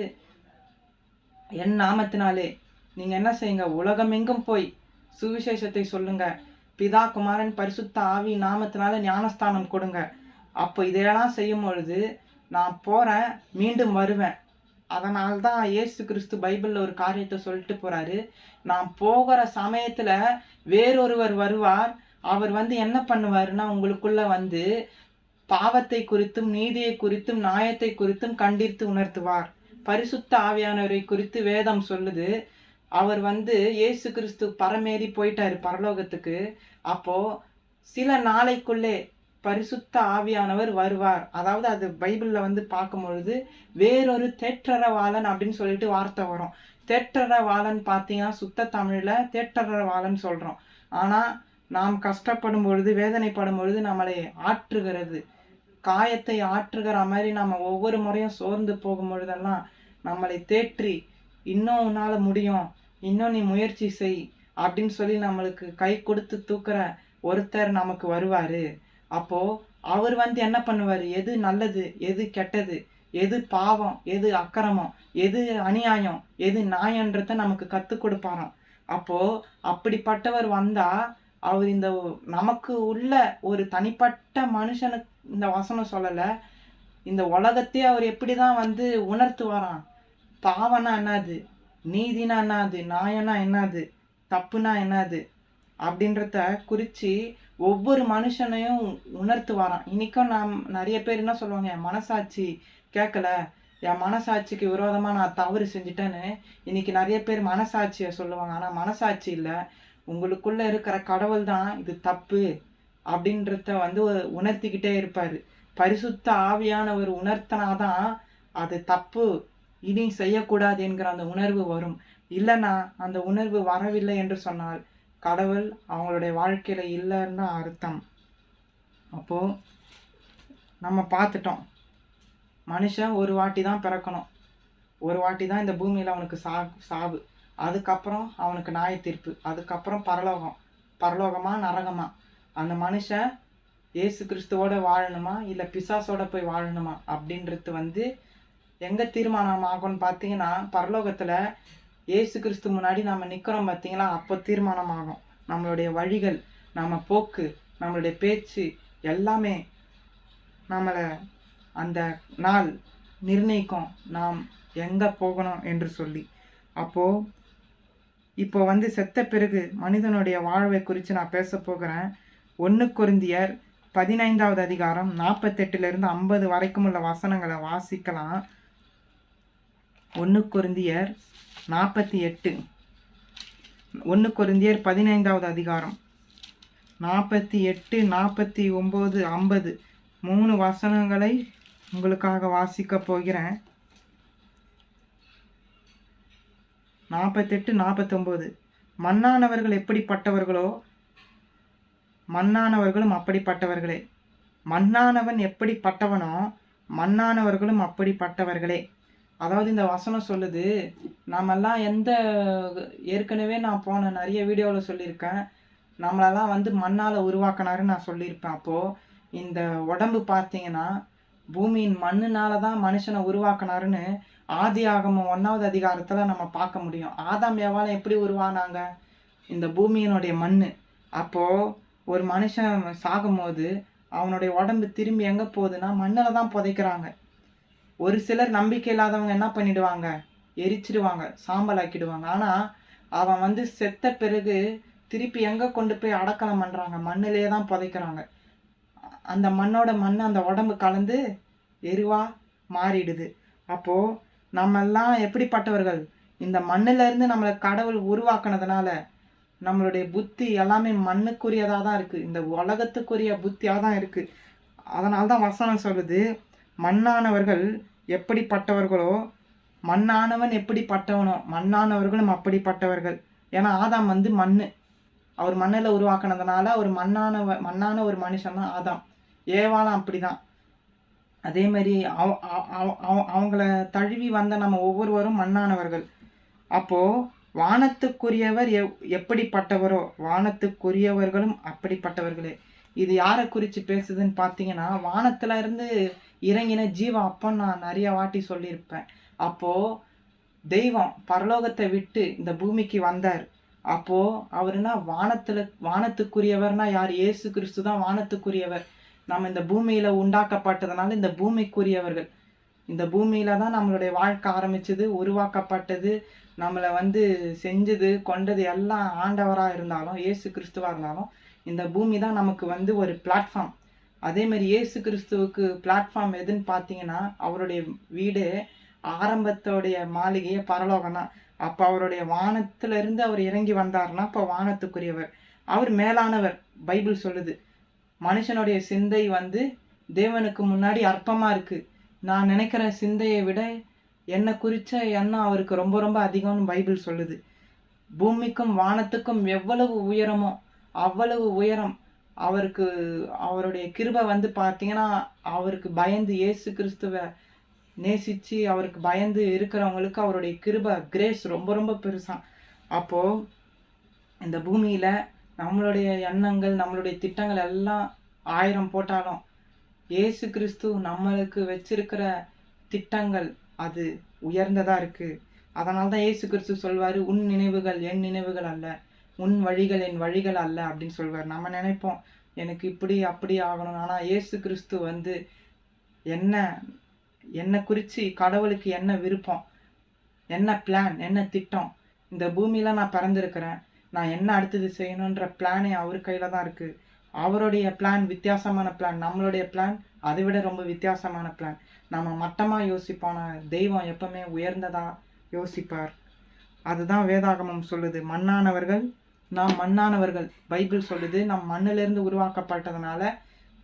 என் நாமத்தினாலே நீங்கள் என்ன செய்யுங்க, உலகமெங்கும் போய் சுவிசேஷத்தை சொல்லுங்க, பிதா குமாரன் பரிசுத்த ஆவி நாமத்தினால ஞானஸ்தானம் கொடுங்க. அப்போ இதையெல்லாம் செய்யும் பொழுது நான் போகிறேன், மீண்டும் வருவேன். அதனால்தான் இயேசு கிறிஸ்து பைபிளில் ஒரு காரியத்தை சொல்லிட்டு போகிறாரு, நான் போகிற சமயத்தில் வேறொருவர் வருவார், அவர் வந்து என்ன பண்ணுவாருன்னா உங்களுக்குள்ளே வந்து பாவத்தை குறித்தும் நீதியை குறித்தும் நியாயத்தை குறித்தும் கண்டித்து உணர்த்துவார். பரிசுத்த ஆவியானவரை குறித்து வேதம் சொல்லுது. அவர் வந்து இயேசு கிறிஸ்து பரமேறி போயிட்டாரு பரலோகத்துக்கு. அப்போது சில நாளைக்குள்ளே பரிசுத்த ஆவியானவர் வருவார். அதாவது அது பைபிளில் வந்து பார்க்கும்பொழுது வேறொரு தேற்றரவாளன் அப்படின்னு சொல்லிட்டு வார்த்தை வரும். தேற்றரவாளன் பார்த்தீங்கன்னா சுத்த தமிழில் தேற்றரவாளன் சொல்கிறோம். ஆனால் நாம் கஷ்டப்படும் பொழுது வேதனைப்படும் பொழுது நம்மளை ஆற்றுகிறது, காயத்தை ஆற்றுகிற மாதிரி நம்ம ஒவ்வொரு முறையும் சோர்ந்து போகும் பொழுதெல்லாம் நம்மளை தேற்றி இன்னும் உன்னால் முடியும், இன்னும் நீ முயற்சி செய் அப்படின்னு சொல்லி நம்மளுக்கு கை கொடுத்து தூக்குற ஒருத்தர் நமக்கு வருவார். அப்போது அவர் வந்து என்ன பண்ணுவார், எது நல்லது எது கெட்டது, எது பாவம் எது அக்கிரமம், எது அநியாயம் எது நியாயன்றதை நமக்கு கற்றுக் கொடுப்பாராம். அப்போது அப்படிப்பட்டவர் வந்தால் அவர் இந்த நமக்கு உள்ள ஒரு தனிப்பட்ட மனுஷனுக்கு இந்த வசனம் சொல்லலை, இந்த உலகத்தையே அவர் எப்படி தான் வந்து உணர்த்துவாராம். பாவம்னா என்னது, நீதினா என்னது, நியாயம்னா என்னது, தப்புனா என்னது அப்படின்றத குறித்து ஒவ்வொரு மனுஷனையும் உணர்த்துவாராம். இன்றைக்கும் நாம் நிறைய பேர் என்ன சொல்லுவாங்க, என் மனசாட்சி கேட்கல, என் மனசாட்சிக்கு விரோதமாக நான் தவறு செஞ்சிட்டேன்னு இன்றைக்கி நிறைய பேர் மனசாட்சியை சொல்லுவாங்க. ஆனால் மனசாட்சி இல்லை, உங்களுக்குள்ளே இருக்கிற கடவுள் தான் இது தப்பு அப்படின்றத வந்து உணர்த்திக்கிட்டே இருப்பார். பரிசுத்த ஆவியானவர் உணர்த்தினாதான் அது தப்பு, இனி செய்யக்கூடாது என்கிற அந்த உணர்வு வரும். இல்லைன்னா அந்த உணர்வு வரவில்லை என்று சொன்னால் கடவுள் அவங்களுடைய வாழ்க்கையில் இல்லைன்னு அர்த்தம். அப்போது நம்ம பார்த்துட்டோம், மனுஷன் ஒரு வாட்டி தான் பிறக்கணும், ஒரு வாட்டி தான் இந்த பூமியில் அவனுக்கு சாவு, அதுக்கப்புறம் அவனுக்கு நியாய தீர்ப்பு, அதுக்கப்புறம் பரலோகமா நரகமா. அந்த மனுஷன் இயேசு கிறிஸ்துவோட வாழணுமா இல்லை பிசாசோட போய் வாழணுமா அப்படின்றது வந்து எங்கே தீர்மானம் ஆகும்னு பார்த்தீங்கன்னா, பரலோகத்தில் இயேசு கிறிஸ்து முன்னாடி நம்ம நிற்கிறோம் பார்த்தீங்களா, அப்போ தீர்மானம் ஆகும். நம்மளுடைய வழிகள், நம்ம போக்கு, நம்மளுடைய பேச்சு எல்லாமே நம்மளை அந்த நாள் நிர்ணயிக்கும், நாம் எங்கே போகணும் என்று சொல்லி. அப்போது இப்போ வந்து செத்த பிறகு மனிதனுடைய வாழ்வை குறித்து நான் பேச போகிறேன். 1 கொரிந்தியர் 15வது அதிகாரம் 48லேருந்து 50 வரைக்கும் உள்ள வசனங்களை வாசிக்கலாம். 1 கொரிந்தியர் 48, 1 கொரிந்தியர் 15வது அதிகாரம் 48, 49, 50 3 வசனங்களை உங்களுக்காக வாசிக்க போகிறேன். 48, 49. மண்ணானவர்கள் எப்படிப்பட்டவர்களோ மண்ணானவர்களும் அப்படிப்பட்டவர்களே, மண்ணானவன் எப்படிப்பட்டவனோ மண்ணானவர்களும் அப்படிப்பட்டவர்களே. அதாவது இந்த வசனம் சொல்லுது, நாமெல்லாம் ஏற்கனவே நான் போன நிறைய வீடியோவில் சொல்லியிருக்கேன், நம்மளெல்லாம் வந்து மண்ணால் உருவாக்கினாருன்னு நான் சொல்லியிருப்பேன். அப்போது இந்த உடம்பு பார்த்தீங்கன்னா பூமியின் மண்ணுனால தான் மனுஷனை உருவாக்குனாருன்னு ஆதியாகமம் 1வது அதிகாரத்தில் நம்ம பார்க்க முடியும். ஆதாம் ஏவாளும் எப்படி உருவானாங்க? இந்த பூமியினுடைய மண். அப்போது ஒரு மனுஷன் சாகும்போது அவனுடைய உடம்பு திரும்பி எங்கே போகுதுன்னா மண்ணில் தான் புதைக்கிறாங்க. ஒரு சிலர் நம்பிக்கை இல்லாதவங்க என்ன பண்ணிடுவாங்க? எரிச்சிடுவாங்க, சாம்பல் ஆக்கிடுவாங்க. ஆனால் அவன் வந்து செத்த பிறகு திருப்பி எங்கே கொண்டு போய் அடக்கலம் பண்ணுறாங்க? மண்ணிலே தான் புதைக்கிறாங்க. அந்த மண்ணோட மண் அந்த உடம்பு கலந்து எருவாக மாறிடுது. அப்போது நம்மெல்லாம் எப்படிப்பட்டவர்கள்? இந்த மண்ணிலேருந்து நம்மளை கடவுள் உருவாக்குனதுனால நம்மளுடைய புத்தி எல்லாமே மண்ணுக்குரியதாக தான் இருக்குது. இந்த உலகத்துக்குரிய புத்தியாக தான் இருக்குது. அதனால தான் வசனம் சொல்லுது, மண்ணானவர்கள் எப்படிப்பட்டவர்களோ மண்ணானவன் எப்படிப்பட்டவனோ மண்ணானவர்களும் அப்படிப்பட்டவர்கள். ஏன்னா ஆதாம் வந்து மண். அவர் மண்ணில் உருவாக்குனதுனால ஒரு மண்ணான ஒரு மனுஷன் தான் ஆதாம். ஏவாளும் அப்படி தான். அதே மாதிரி அவங்கள தழுவி வந்த நம்ம ஒவ்வொருவரும் மண்ணானவர்கள். அப்போது வானத்துக்குரியவர் எப்படிப்பட்டவரோ வானத்துக்குரியவர்களும் அப்படிப்பட்டவர்களே. இது யாரை குறித்து பேசுதுன்னு பார்த்தீங்கன்னா, வானத்தில் இருந்து இறங்கின ஜீவ அப்பன்னு நான் நிறைய வாட்டி சொல்லியிருப்பேன். அப்போது தெய்வம் பரலோகத்தை விட்டு இந்த பூமிக்கு வந்தார். அப்போது அவருனா வானத்துக்குரியவர்னா யார்? இயேசு கிறிஸ்து தான் வானத்துக்குரியவர். நம்ம இந்த பூமியில் உண்டாக்கப்பட்டதுனால இந்த பூமிக்குரியவர்கள். இந்த பூமியில் தான் நம்மளுடைய வாழ்க்கை ஆரம்பிச்சது, உருவாக்கப்பட்டது, நம்மளை வந்து செஞ்சது கொண்டது எல்லாம் ஆண்டவராக இருந்தாலும் இயேசு கிறிஸ்துவாக இருந்தாலும் இந்த பூமி தான் நமக்கு வந்து ஒரு பிளாட்ஃபார்ம். அதேமாதிரி இயேசு கிறிஸ்துவுக்கு பிளாட்ஃபார்ம் எதுன்னு பார்த்தீங்கன்னா, அவருடைய வீடு ஆரம்பத்தோடைய மாளிகையே பரலோகம் தான். அப்போ அவருடைய வானத்திலிருந்து அவர் இறங்கி வந்தார்னா அப்போ வானத்துக்குரியவர். அவர் மேலானவர். பைபிள் சொல்லுது, மனுஷனுடைய சிந்தை வந்து தேவனுக்கு முன்னாடி அற்பமாக இருக்குது. நான் நினைக்கிற சிந்தையை விட என்னை குறித்த எண்ணம் அவருக்கு ரொம்ப ரொம்ப அதிகம்னு பைபிள் சொல்லுது. பூமிக்கும் வானத்துக்கும் எவ்வளவு உயரமோ அவ்வளவு உயரம் அவருக்கு. அவருடைய கிருபை வந்து பார்த்தீங்கன்னா, அவருக்கு பயந்து இயேசு கிறிஸ்துவை நேசித்து அவருக்கு பயந்து இருக்கிறவங்களுக்கு அவருடைய கிருபை கிரேஸ் ரொம்ப ரொம்ப பெருசாக. அப்போது இந்த பூமியில் நம்மளுடைய எண்ணங்கள் நம்மளுடைய திட்டங்கள் எல்லாம் 1000 போட்டாலும் இயேசு கிறிஸ்து நம்மளுக்கு வச்சிருக்கிற திட்டங்கள் அது உயர்ந்ததாக இருக்குது. அதனால தான் இயேசு கிறிஸ்து சொல்வார், உன் நினைவுகள் என் நினைவுகள் அல்ல, உன் வழிகள் என் வழிகள் அல்ல அப்படின்னு சொல்வார். நம்ம நினைப்போம் எனக்கு இப்படி அப்படி ஆகணும். ஆனால் இயேசு கிறிஸ்து வந்து என்னை குறித்து கடவுளுக்கு என்ன விருப்பம், என்ன பிளான், என்ன திட்டம், இந்த பூமியில் நான் பிறந்திருக்கிறேன், நான் என்ன அடுத்தது செய்யணுன்ற பிளானே அவர் கையில் தான் இருக்குது. அவருடைய பிளான் வித்தியாசமான பிளான், நம்மளுடைய பிளான் அதை விட ரொம்ப வித்தியாசமான பிளான். நம்ம மட்டமாக யோசிப்போம், தெய்வம் எப்பவுமே உயர்ந்ததாக யோசிப்பார். அதுதான் வேதாகமம் சொல்லுது. மண்ணானவர்கள் நாம் மண்ணானவர்கள். பைபிள் சொல்லுது, நம் மண்ணிலிருந்து உருவாக்கப்பட்டதுனால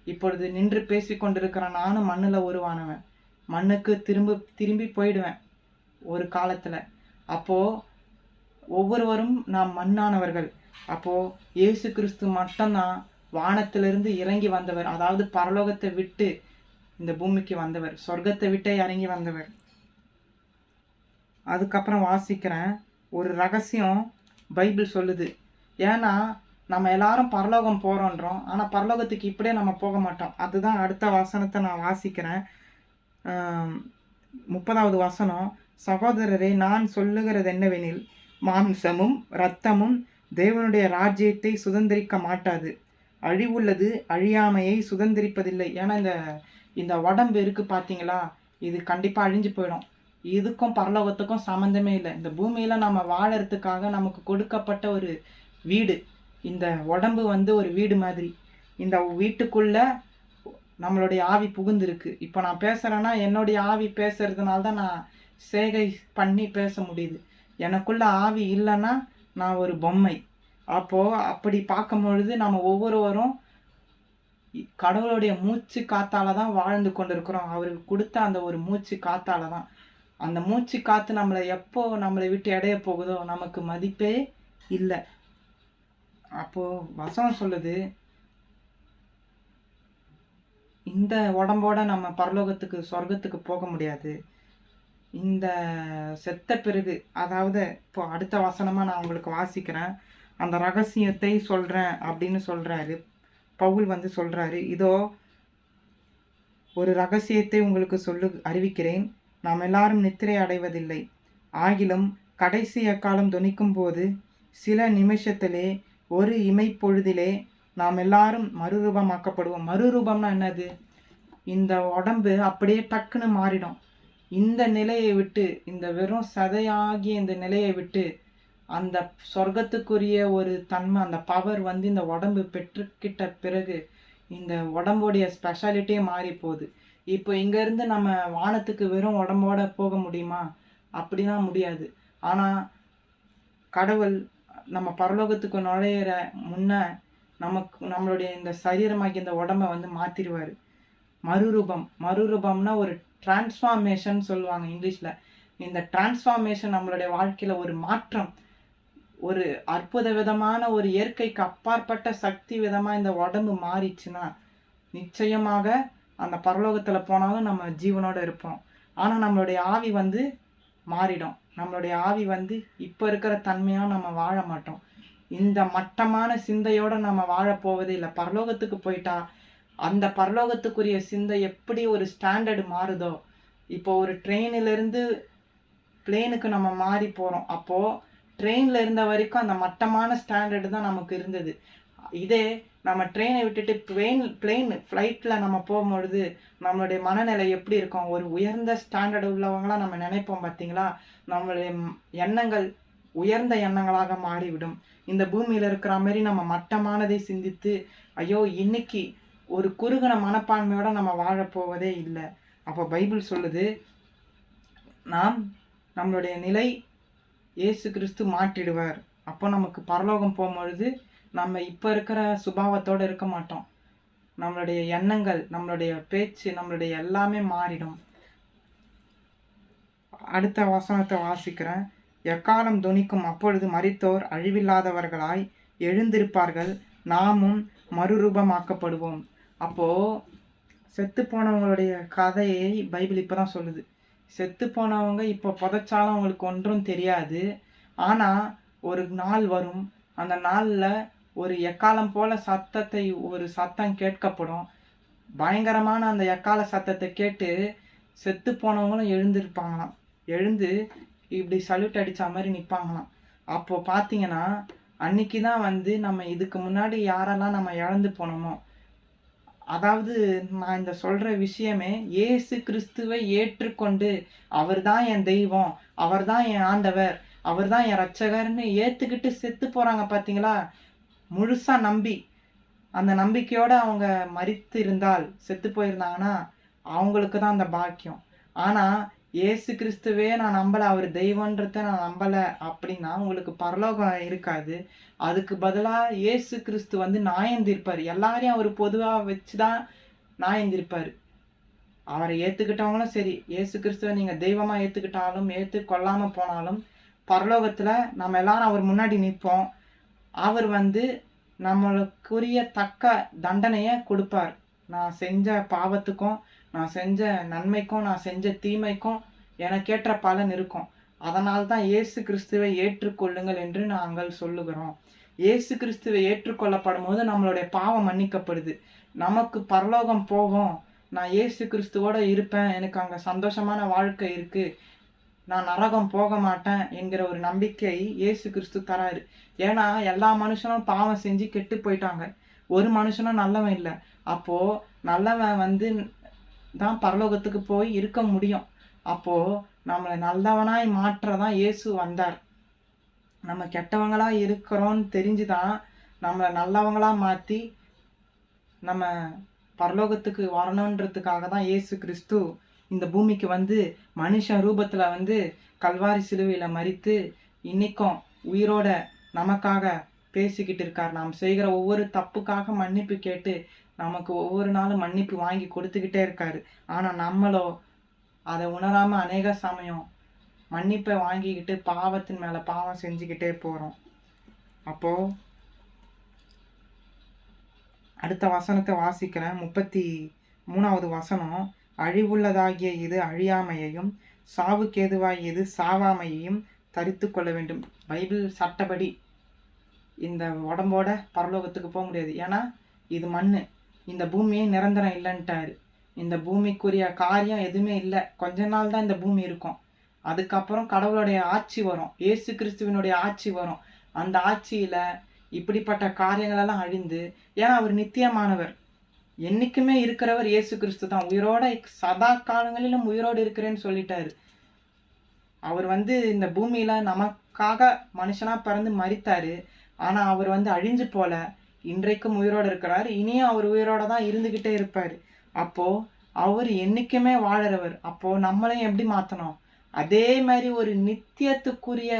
இப்பொழுது நின்று பேசி கொண்டிருக்கிற நானும் மண்ணில் உருவானவன். மண்ணுக்கு திரும்பி போயிடுவேன் ஒரு காலத்தில். அப்போது ஒவ்வொருவரும் நாம் மண்ணானவர்கள். அப்போது இயேசு கிறிஸ்து மட்டும்தான் வானத்திலிருந்து இறங்கி வந்தவர். அதாவது பரலோகத்தை விட்டு இந்த பூமிக்கு வந்தவர், சொர்க்கத்தை விட்டே இறங்கி வந்தவர். அதுக்கப்புறம் வாசிக்கிறேன், ஒரு ரகசியம் பைபிள் சொல்லுது. ஏன்னா நம்ம எல்லாரும் பரலோகம் போகிறோன்றோம், ஆனால் பரலோகத்துக்கு இப்படியே நம்ம போக மாட்டோம். அதுதான் அடுத்த வசனத்தை நான் வாசிக்கிறேன். 30வது வசனம், சகோதரரே நான் சொல்லுகிறது என்னவெனில், மாம்சமும் இரத்தமும் தேவனுடைய ராஜ்யத்தை சுதந்திரிக்க மாட்டாது, அழிவுள்ளது அழியாமையை சுதந்திரிப்பதில்லை. ஏன்னா இந்த உடம்பு இருக்குது பார்த்தீங்களா, இது கண்டிப்பாக அழிஞ்சு போயிடும். இதுக்கும் பரலோகத்துக்கும் சம்மந்தமே இல்லை. இந்த பூமியில் நம்ம வாழறதுக்காக நமக்கு கொடுக்கப்பட்ட ஒரு வீடு. இந்த உடம்பு வந்து ஒரு வீடு மாதிரி. இந்த வீட்டுக்குள்ளே நம்மளுடைய ஆவி புகுந்துருக்கு. இப்போ நான் பேசுகிறேன்னா என்னுடைய ஆவி பேசுறதுனால தான் நான் சேகை பண்ணி பேச முடியுது. எனக்குள்ள ஆவி இல்லைன்னா நான் ஒரு பொம்மை. அப்போது அப்படி பார்க்கும்பொழுது நம்ம ஒவ்வொருவரும் கடவுளுடைய மூச்சு காத்தால தான் வாழ்ந்து கொண்டிருக்கிறோம். அவருக்கு கொடுத்த அந்த ஒரு மூச்சு காத்தால தான். அந்த மூச்சு காற்று நம்மளை விட்டு எடைய போகுதோ நமக்கு மதிப்பே இல்லை. அப்போது வசனம் சொல்லுது, இந்த உடம்போட நம்ம பரலோகத்துக்கு சொர்க்கத்துக்கு போக முடியாது. இந்த செத்த பிறகு, அதாவது இப்போ அடுத்த வசனமாக நான் உங்களுக்கு வாசிக்கிறேன், அந்த ரகசியத்தை சொல்கிறேன் அப்படின்னு சொல்கிறாரு பவுல் வந்து சொல்கிறாரு. இதோ ஒரு ரகசியத்தை உங்களுக்கு அறிவிக்கிறேன். நாம் எல்லாரும் நித்திரை அடைவதில்லை. ஆகிலும் கடைசி எக்காலம் தொனிக்கும் போது சில நிமிஷத்திலே, ஒரு இமைப்பொழுதிலே நாம் எல்லாரும் மறுரூபமாக்கப்படுவோம். மறுரூபம்னா என்னது? இந்த உடம்பு அப்படியே டக்குன்னு மாறிடும். இந்த நிலையை விட்டு, இந்த வெறும் சதையாகிய இந்த நிலையை விட்டு, அந்த சொர்க்கத்துக்குரிய ஒரு தன்மை, அந்த பவர் வந்து இந்த உடம்பு பெற்றுக்கிட்ட பிறகு இந்த உடம்புடைய ஸ்பெஷாலிட்டியே மாறி போகுது. இப்போ இங்கேருந்து நம்ம வானத்துக்கு வெறும் உடம்போட போக முடியுமா? அப்படின்னா முடியாது. ஆனால் கடவுள் நம்ம பரலோகத்துக்கு நுழையிற முன்ன நம்மளுடைய இந்த சரீரமாகி இந்த உடம்பை வந்து மாற்றிடுவார். மறுரூபம்னா ஒரு டிரான்ஸ்ஃபார்மேஷன் சொல்லுவாங்க இங்கிலீஷில். இந்த டிரான்ஸ்ஃபார்மேஷன் நம்மளுடைய வாழ்க்கையில் ஒரு மாற்றம், ஒரு அற்புத விதமான ஒரு இயற்கைக்கு அப்பாற்பட்ட சக்தி விதமாக இந்த உடம்பு மாறிச்சுன்னா நிச்சயமாக அந்த பரலோகத்தில் போனாலும் நம்ம ஜீவனோடு இருப்போம். ஆனால் நம்மளுடைய ஆவி வந்து மாறிடும். நம்மளுடைய ஆவி வந்து இப்போ இருக்கிற தன்மையாக நம்ம வாழ மாட்டோம். இந்த மட்டமான சிந்தையோடு நம்ம வாழப்போவதே இல்லை. பரலோகத்துக்கு போயிட்டா அந்த பரலோகத்துக்குரிய சிந்தை எப்படி ஒரு ஸ்டாண்டர்டு மாறுதோ, இப்போ ஒரு ட்ரெயினிலிருந்து பிளேனுக்கு நம்ம மாறி போகிறோம். அப்போது ட்ரெயினில் இருந்த வரைக்கும் அந்த மட்டமான ஸ்டாண்டர்டு தான் நமக்கு இருந்தது. இதே நம்ம ட்ரெயினை விட்டுட்டு பிளெயின் ஃப்ளைட்டில் நம்ம போகும்பொழுது நம்மளுடைய மனநிலை எப்படி இருக்கும்? ஒரு உயர்ந்த ஸ்டாண்டர்டு உள்ளவங்களாம் நம்ம நினைப்போம் பார்த்தீங்களா? நம்மளுடைய எண்ணங்கள் உயர்ந்த எண்ணங்களாக மாறிவிடும். இந்த பூமியில் இருக்கிற மாதிரி நம்ம மட்டமானதை சிந்தித்து, ஐயோ இன்னைக்கு ஒரு குறுகின மனப்பான்மையோடு நம்ம வாழப்போவதே இல்லை. அப்போ பைபிள் சொல்லுது, நம்மளுடைய நிலை இயேசு கிறிஸ்து மாற்றிடுவார். அப்போ நமக்கு பரலோகம் போகும்பொழுது நம்ம இப்போ இருக்கிற சுபாவத்தோடு இருக்க மாட்டோம். நம்மளுடைய எண்ணங்கள், நம்மளுடைய பேச்சு, நம்மளுடைய எல்லாமே மாறிடும். அடுத்த வசனத்தை வாசிக்கிறேன். எக்காலம் தொனிக்கும் அப்பொழுது மரித்தோர் அழிவில்லாதவர்களாய் எழுந்திருப்பார்கள், நாமும் மறுரூபமாக்கப்படுவோம். அப்போது செத்து போனவங்களுடைய கதையை பைபிள் இப்போ தான் சொல்லுது. செத்து போனவங்க இப்போ புதைச்சாலும் அவங்களுக்கு ஒன்றும் தெரியாது. ஆனால் ஒரு நாள் வரும், அந்த நாளில் ஒரு எக்காலம் போல ஒரு சத்தம் கேட்கப்படும். பயங்கரமான அந்த எக்கால சத்தத்தை கேட்டு செத்து போனவங்களும் எழுந்திருப்பாங்களாம். எழுந்து இப்படி சல்யூட் அடித்த மாதிரி நிற்பாங்களாம். அப்போது பார்த்தீங்கன்னா அன்னைக்கு தான் வந்து நம்ம இதுக்கு முன்னாடி யாரெல்லாம் நம்ம இழந்து போனோமோ, அதாவது நான் இந்த சொல்கிற விஷயமே இயேசு கிறிஸ்துவை ஏற்றுக்கொண்டு அவர் தான் என் தெய்வம், அவர் தான் என் ஆண்டவர், அவர் தான் என் இரட்சகர்னு ஏற்றுக்கிட்டு செத்து போகிறாங்க பார்த்தீங்களா? முழுசாக நம்பி, அந்த நம்பிக்கையோடு அவங்க மரித்து இருந்தால், செத்து போயிருந்தாங்கன்னா அவங்களுக்கு தான் அந்த பாக்கியம். ஆனால் இயேசு கிறிஸ்துவே நான் நம்பலை, அவர் தெய்வன்றதை நான் நம்பலை அப்படின்னா உங்களுக்கு பரலோகம் இருக்காது. அதுக்கு பதிலாக இயேசு கிறிஸ்து வந்து நியாயந்தீர்ப்பார். எல்லாரையும் அவர் பொதுவாக வச்சு தான் நியாயந்தீர்ப்பார். அவரை ஏற்றுக்கிட்டவங்களும் சரி, இயேசு கிறிஸ்துவை நீங்கள் தெய்வமாக ஏற்றுக்கிட்டாலும் ஏற்றுக்கொள்ளாமல் போனாலும் பரலோகத்தில் நம்ம எல்லாரும் அவர் முன்னாடி நிற்போம். அவர் வந்து நம்மளுக்குரிய தக்க தண்டனையை கொடுப்பார். நான் செஞ்ச பாவத்துக்கும், நான் செஞ்ச நன்மைக்கும், நான் செஞ்ச தீமைக்கும் எனக்கேற்ற பலன் இருக்கும். அதனால் தான் இயேசு கிறிஸ்துவை ஏற்றுக்கொள்ளுங்கள் என்று நாங்கள் சொல்லுகிறோம். இயேசு கிறிஸ்துவை ஏற்றுக்கொள்ளப்படும் போது நம்மளுடைய பாவம் மன்னிக்கப்படுது. நமக்கு பரலோகம் போகும். நான் இயேசு கிறிஸ்துவோடு இருப்பேன், எனக்கு அங்கே சந்தோஷமான வாழ்க்கை இருக்குது, நான் நரகம் போக மாட்டேன் என்கிற ஒரு நம்பிக்கை இயேசு கிறிஸ்து தராரு. ஏன்னா எல்லா மனுஷனும் பாவம் செஞ்சு கெட்டு போயிட்டாங்க. ஒரு மனுஷனும் நல்லவன் இல்லை. அப்போது நல்லவன் வந்து தான் பரலோகத்துக்கு போய் இருக்க முடியும். அப்போது நம்மளை நல்லவனாய் மாற்ற தான் இயேசு வந்தார். நம்ம கெட்டவங்களாக இருக்கிறோன்னு தெரிஞ்சு தான் நம்மளை நல்லவங்களாக மாற்றி நம்ம பரலோகத்துக்கு வரணுன்றதுக்காக தான் இயேசு கிறிஸ்து இந்த பூமிக்கு வந்து மனுஷ ரூபத்தில் வந்து கல்வாரி சிலுவையில் மரித்து இன்றைக்கும் உயிரோட நமக்காக பேசிக்கிட்டு இருக்கார். நாம் செய்கிற ஒவ்வொரு தப்புக்காக மன்னிப்பு கேட்டு நமக்கு ஒவ்வொரு நாளும் மன்னிப்பு வாங்கி கொடுத்துக்கிட்டே இருக்காரு. ஆனால் நம்மளோ அதை உணராமல் அநேக சமயம் மன்னிப்பை வாங்கிக்கிட்டு பாவத்தின் மேலே பாவம் செஞ்சுக்கிட்டே போகிறோம். அப்போது அடுத்த வசனத்தை வாசிக்கிறேன். 33வது வசனம். அழிவுள்ளதாகிய இது அழியாமையையும் சாவுக்கேதுவாய் இது சாவாமையையும் தரித்து கொள்ள வேண்டும். பைபிள் சட்டப்படி இந்த உடம்போட பரலோகத்துக்கு போக முடியாது. ஏன்னா இது மண், இந்த பூமியே நிரந்தரம் இல்லைன்ட்டாரு. இந்த பூமிக்குரிய காரியம் எதுவுமே இல்லை. கொஞ்ச நாள் தான் இந்த பூமி இருக்கும். அதுக்கப்புறம் கடவுளுடைய ஆட்சி வரும், இயேசு கிறிஸ்துவினுடைய ஆட்சி வரும். அந்த ஆட்சியில் இப்படிப்பட்ட காரியங்களெல்லாம் அழிந்து, ஏன்னா அவர் நித்தியமானவர், என்றைக்குமே இருக்கிறவர் இயேசு கிறிஸ்து தான். உயிரோட சதா காலங்களிலும் உயிரோடு இருக்கிறேன்னு சொல்லிட்டாரு. அவர் இந்த பூமியில் நமக்காக மனுஷனாக பிறந்து மரித்தார். ஆனால் அவர் அழிஞ்சு போல, இன்றைக்கும் உயிரோடு இருக்கிறார். இனியும் அவர் உயிரோட தான் இருந்துக்கிட்டே இருப்பார். அப்போது அவர் என்றைக்குமே வாழறவர். அப்போது நம்மளையும் எப்படி மாற்றணும்? அதே மாதிரி ஒரு நித்தியத்துக்குரிய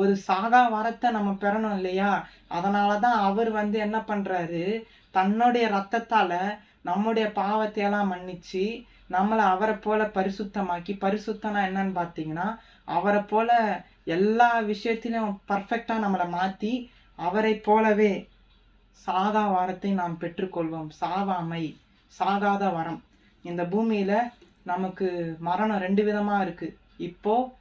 ஒரு சாகா வரத்தை நம்ம பெறணும் இல்லையா? அதனால தான் அவர் என்ன பண்ணுறாரு, தன்னுடைய ரத்தத்தால் நம்முடைய பாவத்தையெல்லாம் மன்னிச்சு நம்மளை அவரை போல பரிசுத்தமாக்கி, பரிசுத்தனா என்னன்னு பார்த்தீங்கன்னா, அவரை போல எல்லா விஷயத்திலும் பர்ஃபெக்டாக நம்மளை மாற்றி அவரை போலவே சாகா வரத்தை நாம் பெற்றுக்கொள்வோம். சாவாமை, சாகாத வரம். இந்த பூமியில் நமக்கு மரணம் 2 விதமாக இருக்குது. இப்போது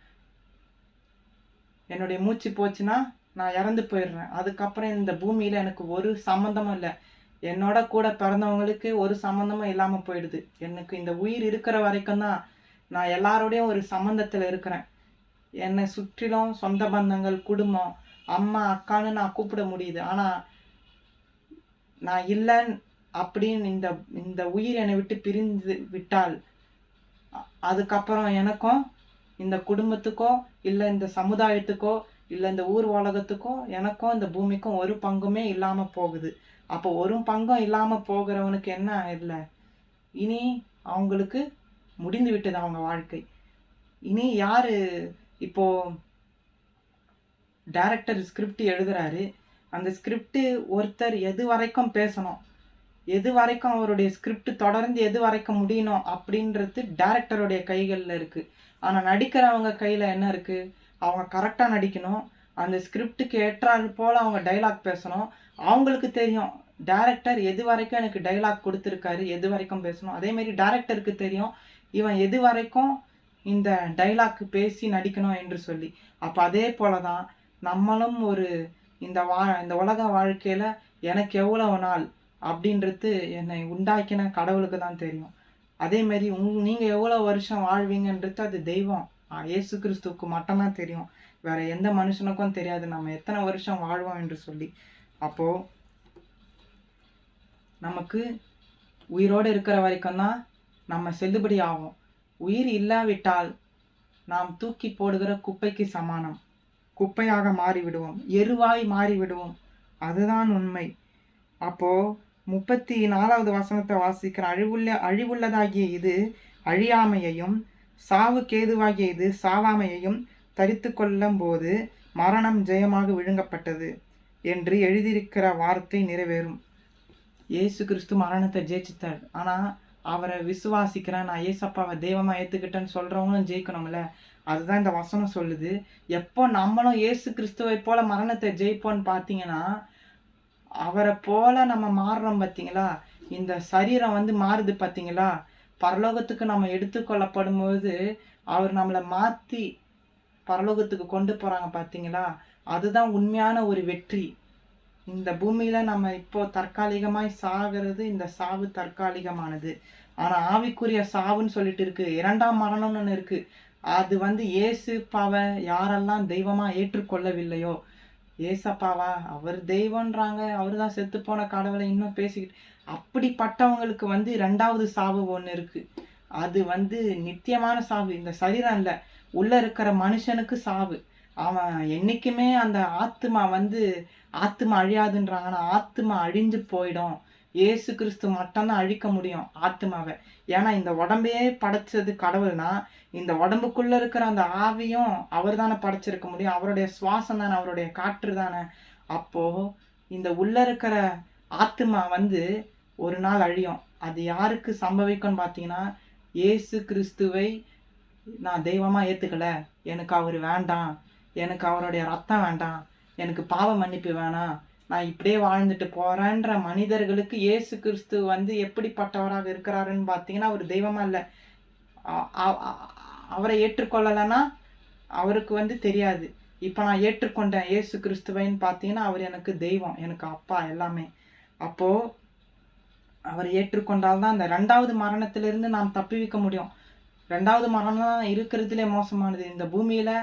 என்னுடைய மூச்சு போச்சுன்னா நான் இறந்து போயிடுறேன். அதுக்கப்புறம் இந்த பூமியில் எனக்கு ஒரு சம்மந்தமும் இல்லை. என்னோட கூட பிறந்தவங்களுக்கு ஒரு சம்மந்தமும் இல்லாமல் போயிடுது. எனக்கு இந்த உயிர் இருக்கிற வரைக்கும் தான் நான் எல்லாரோடையும் ஒரு சம்மந்தத்தில் இருக்கிறேன். என்னை சுற்றிலும் சொந்த பந்தங்கள், குடும்பம், அம்மா, அக்கான்னு நான் கூப்பிட முடியுது. ஆனால் நான் இல்லைன்னு அப்படின்னு இந்த உயிர் என்னை விட்டு பிரிந்து விட்டால், அதுக்கப்புறம் எனக்கும் இந்த குடும்பத்துக்கோ இல்லை இந்த சமுதாயத்துக்கோ இல்லை இந்த ஊர் உலகத்துக்கோ எனக்கும் இந்த பூமிக்கும் ஒரு பங்குமே இல்லாமல் போகுது. அப்போ ஒரு பங்கும் இல்லாமல் போகிறவனுக்கு என்ன இல்லை, இனி அவங்களுக்கு முடிந்து விட்டது அவங்க வாழ்க்கை. இனி யார் இப்போது டைரக்டர் ஸ்கிரிப்ட் எழுதுறாரு, அந்த ஸ்கிரிப்டு ஒருத்தர் எது வரைக்கும் பேசணும், எது வரைக்கும் அவருடைய ஸ்கிரிப்ட் தொடர்ந்து எது வரைக்கும் முடியணும் அப்படின்றது டைரக்டருடைய கைகளில் இருக்குது. ஆனால் நடிக்கிறவங்க கையில் என்ன இருக்குது, அவங்க கரெக்டாக நடிக்கணும், அந்த ஸ்கிரிப்டுக்கு ஏற்றால் போல் அவங்க டைலாக் பேசணும். அவங்களுக்கு தெரியும் டைரக்டர் எது வரைக்கும் எனக்கு டைலாக் கொடுத்துருக்காரு, எது வரைக்கும் பேசணும். அதேமாரி டைரக்டருக்கு தெரியும் இவன் எது வரைக்கும் இந்த டைலாக் பேசி நடிக்கணும் என்று சொல்லி. அப்போ அதே போல தான் நம்மளும் ஒரு இந்த உலக வாழ்க்கையில் எனக்கு எவ்வளவு நாள் அப்படின்றது என்னை உண்டாக்கின கடவுளுக்கு தான் தெரியும். அதேமாரி நீங்கள் எவ்வளோ வருஷம் வாழ்வீங்கன்றது அது தெய்வம் இயேசு கிறிஸ்துவுக்கு மட்டும்தான் தெரியும். வேறு எந்த மனுஷனுக்கும் தெரியாது நம்ம எத்தனை வருஷம் வாழ்வோம் என்று சொல்லி. அப்போது நமக்கு உயிரோடு இருக்கிற வரைக்கும் தான் நம்ம செல்லுபடி ஆகும். உயிர் இல்லாவிட்டால் நாம் தூக்கி போடுகிற குப்பைக்கு சமானம். குப்பையாக மாறிவிடுவோம், எருவாய் மாறிவிடுவோம். அதுதான் உண்மை. அப்போது 34வது வசனத்தை வாசிக்கிற, அழிவுள்ளதாகிய இது அழியாமையையும் சாவுக்கேதுவாகிய இது சாவாமையையும் தரித்து கொள்ளும் போது மரணம் ஜெயமாக விழுங்கப்பட்டது என்று எழுதியிருக்கிற வார்த்தை நிறைவேறும். இயேசு கிறிஸ்து மரணத்தை ஜெயிச்சிட்டார். ஆனால் அவரை விசுவாசிக்கிறேன், நான் ஏசப்பாவை தெய்வமாக ஏற்றுக்கிட்டேன்னு சொல்கிறவங்களும் ஜெயிக்கணும்ல. அதுதான் இந்த வசனம் சொல்லுது. எப்போ நம்மளும் இயேசு கிறிஸ்துவை போல மரணத்தை ஜெயிப்போன்னு பார்த்தீங்கன்னா, அவரை போல நம்ம மாறுறோம் பார்த்தீங்களா. இந்த சரீரம் மாறுது பார்த்தீங்களா. பரலோகத்துக்கு நம்ம எடுத்துக்கொள்ளப்படும் போது அவர் நம்மளை மாற்றி பரலோகத்துக்கு கொண்டு போகிறாங்க பார்த்தீங்களா. அதுதான் உண்மையான ஒரு வெற்றி. இந்த பூமியில் நம்ம இப்போது தற்காலிகமாய் சாகிறது, இந்த சாவு தற்காலிகமானது. ஆனால் ஆவிக்குரிய சாவுன்னு சொல்லிட்டு இருக்குது, 2ஆம் மரணம்னு ஒன்று இருக்குது. அது இயேசுப்பாவை யாரெல்லாம் தெய்வமாக ஏற்றுக்கொள்ளவில்லையோ, ஏசப்பாவா அவர் தெய்வன்றாங்க, அவர் தான் செத்துப்போன கடவுளை இன்னும் பேசிக்கிட்டு, அப்படிப்பட்டவங்களுக்கு 2வது சாவு ஒன்று இருக்குது. அது நித்தியமான சாவு. இந்த சரீரம் இல்லை, உள்ளே இருக்கிற மனுஷனுக்கு சாவு. அவன் என்றைக்குமே அந்த ஆத்மா ஆத்மா அழியாதுன்றாங்க. ஆனால் ஆத்மா அழிஞ்சு போயிடும். இயேசு கிறிஸ்து மட்டும்தான் அழிக்க முடியும் ஆத்மாவை. ஏன்னா இந்த உடம்பையே படைச்சது கடவுள்னா, இந்த உடம்புக்குள்ளே இருக்கிற அந்த ஆவியும் அவர் தானே படைச்சிருக்க முடியும். அவருடைய சுவாசம் தானே, அவருடைய காற்று தானே. அப்போது இந்த உள்ளே இருக்கிற ஆத்மா ஒரு நாள் அழியும். அது யாருக்கு சம்பவிக்கும்னு பார்த்தீங்கன்னா, இயேசு கிறிஸ்துவை நான் தெய்வமாக ஏற்றுக்கல, எனக்கு அவர் வேண்டாம், எனக்கு அவருடைய ரத்தம் வேண்டாம், எனக்கு பாவ மன்னிப்பு வேணாம், நான் இப்படியே வாழ்ந்துட்டு போகிறேன்ற மனிதர்களுக்கு இயேசு கிறிஸ்து எப்படிப்பட்டவராக இருக்கிறாருன்னு பார்த்தீங்கன்னா, அவர் தெய்வமாக இல்லை. அவரை ஏற்றுக்கொள்ளலைன்னா அவருக்கு தெரியாது. இப்போ நான் ஏற்றுக்கொண்டேன் இயேசு கிறிஸ்துவைன்னு பார்த்தீங்கன்னா, அவர் எனக்கு தெய்வம், எனக்கு அப்பா எல்லாமே. அப்போது அவரை ஏற்றுக்கொண்டால் தான் அந்த 2வது மரணத்திலிருந்து நாம் தப்புவிக்க முடியும். 2வது மரணம் தான் இருக்கிறதுலே மோசமானது. இந்த பூமியில்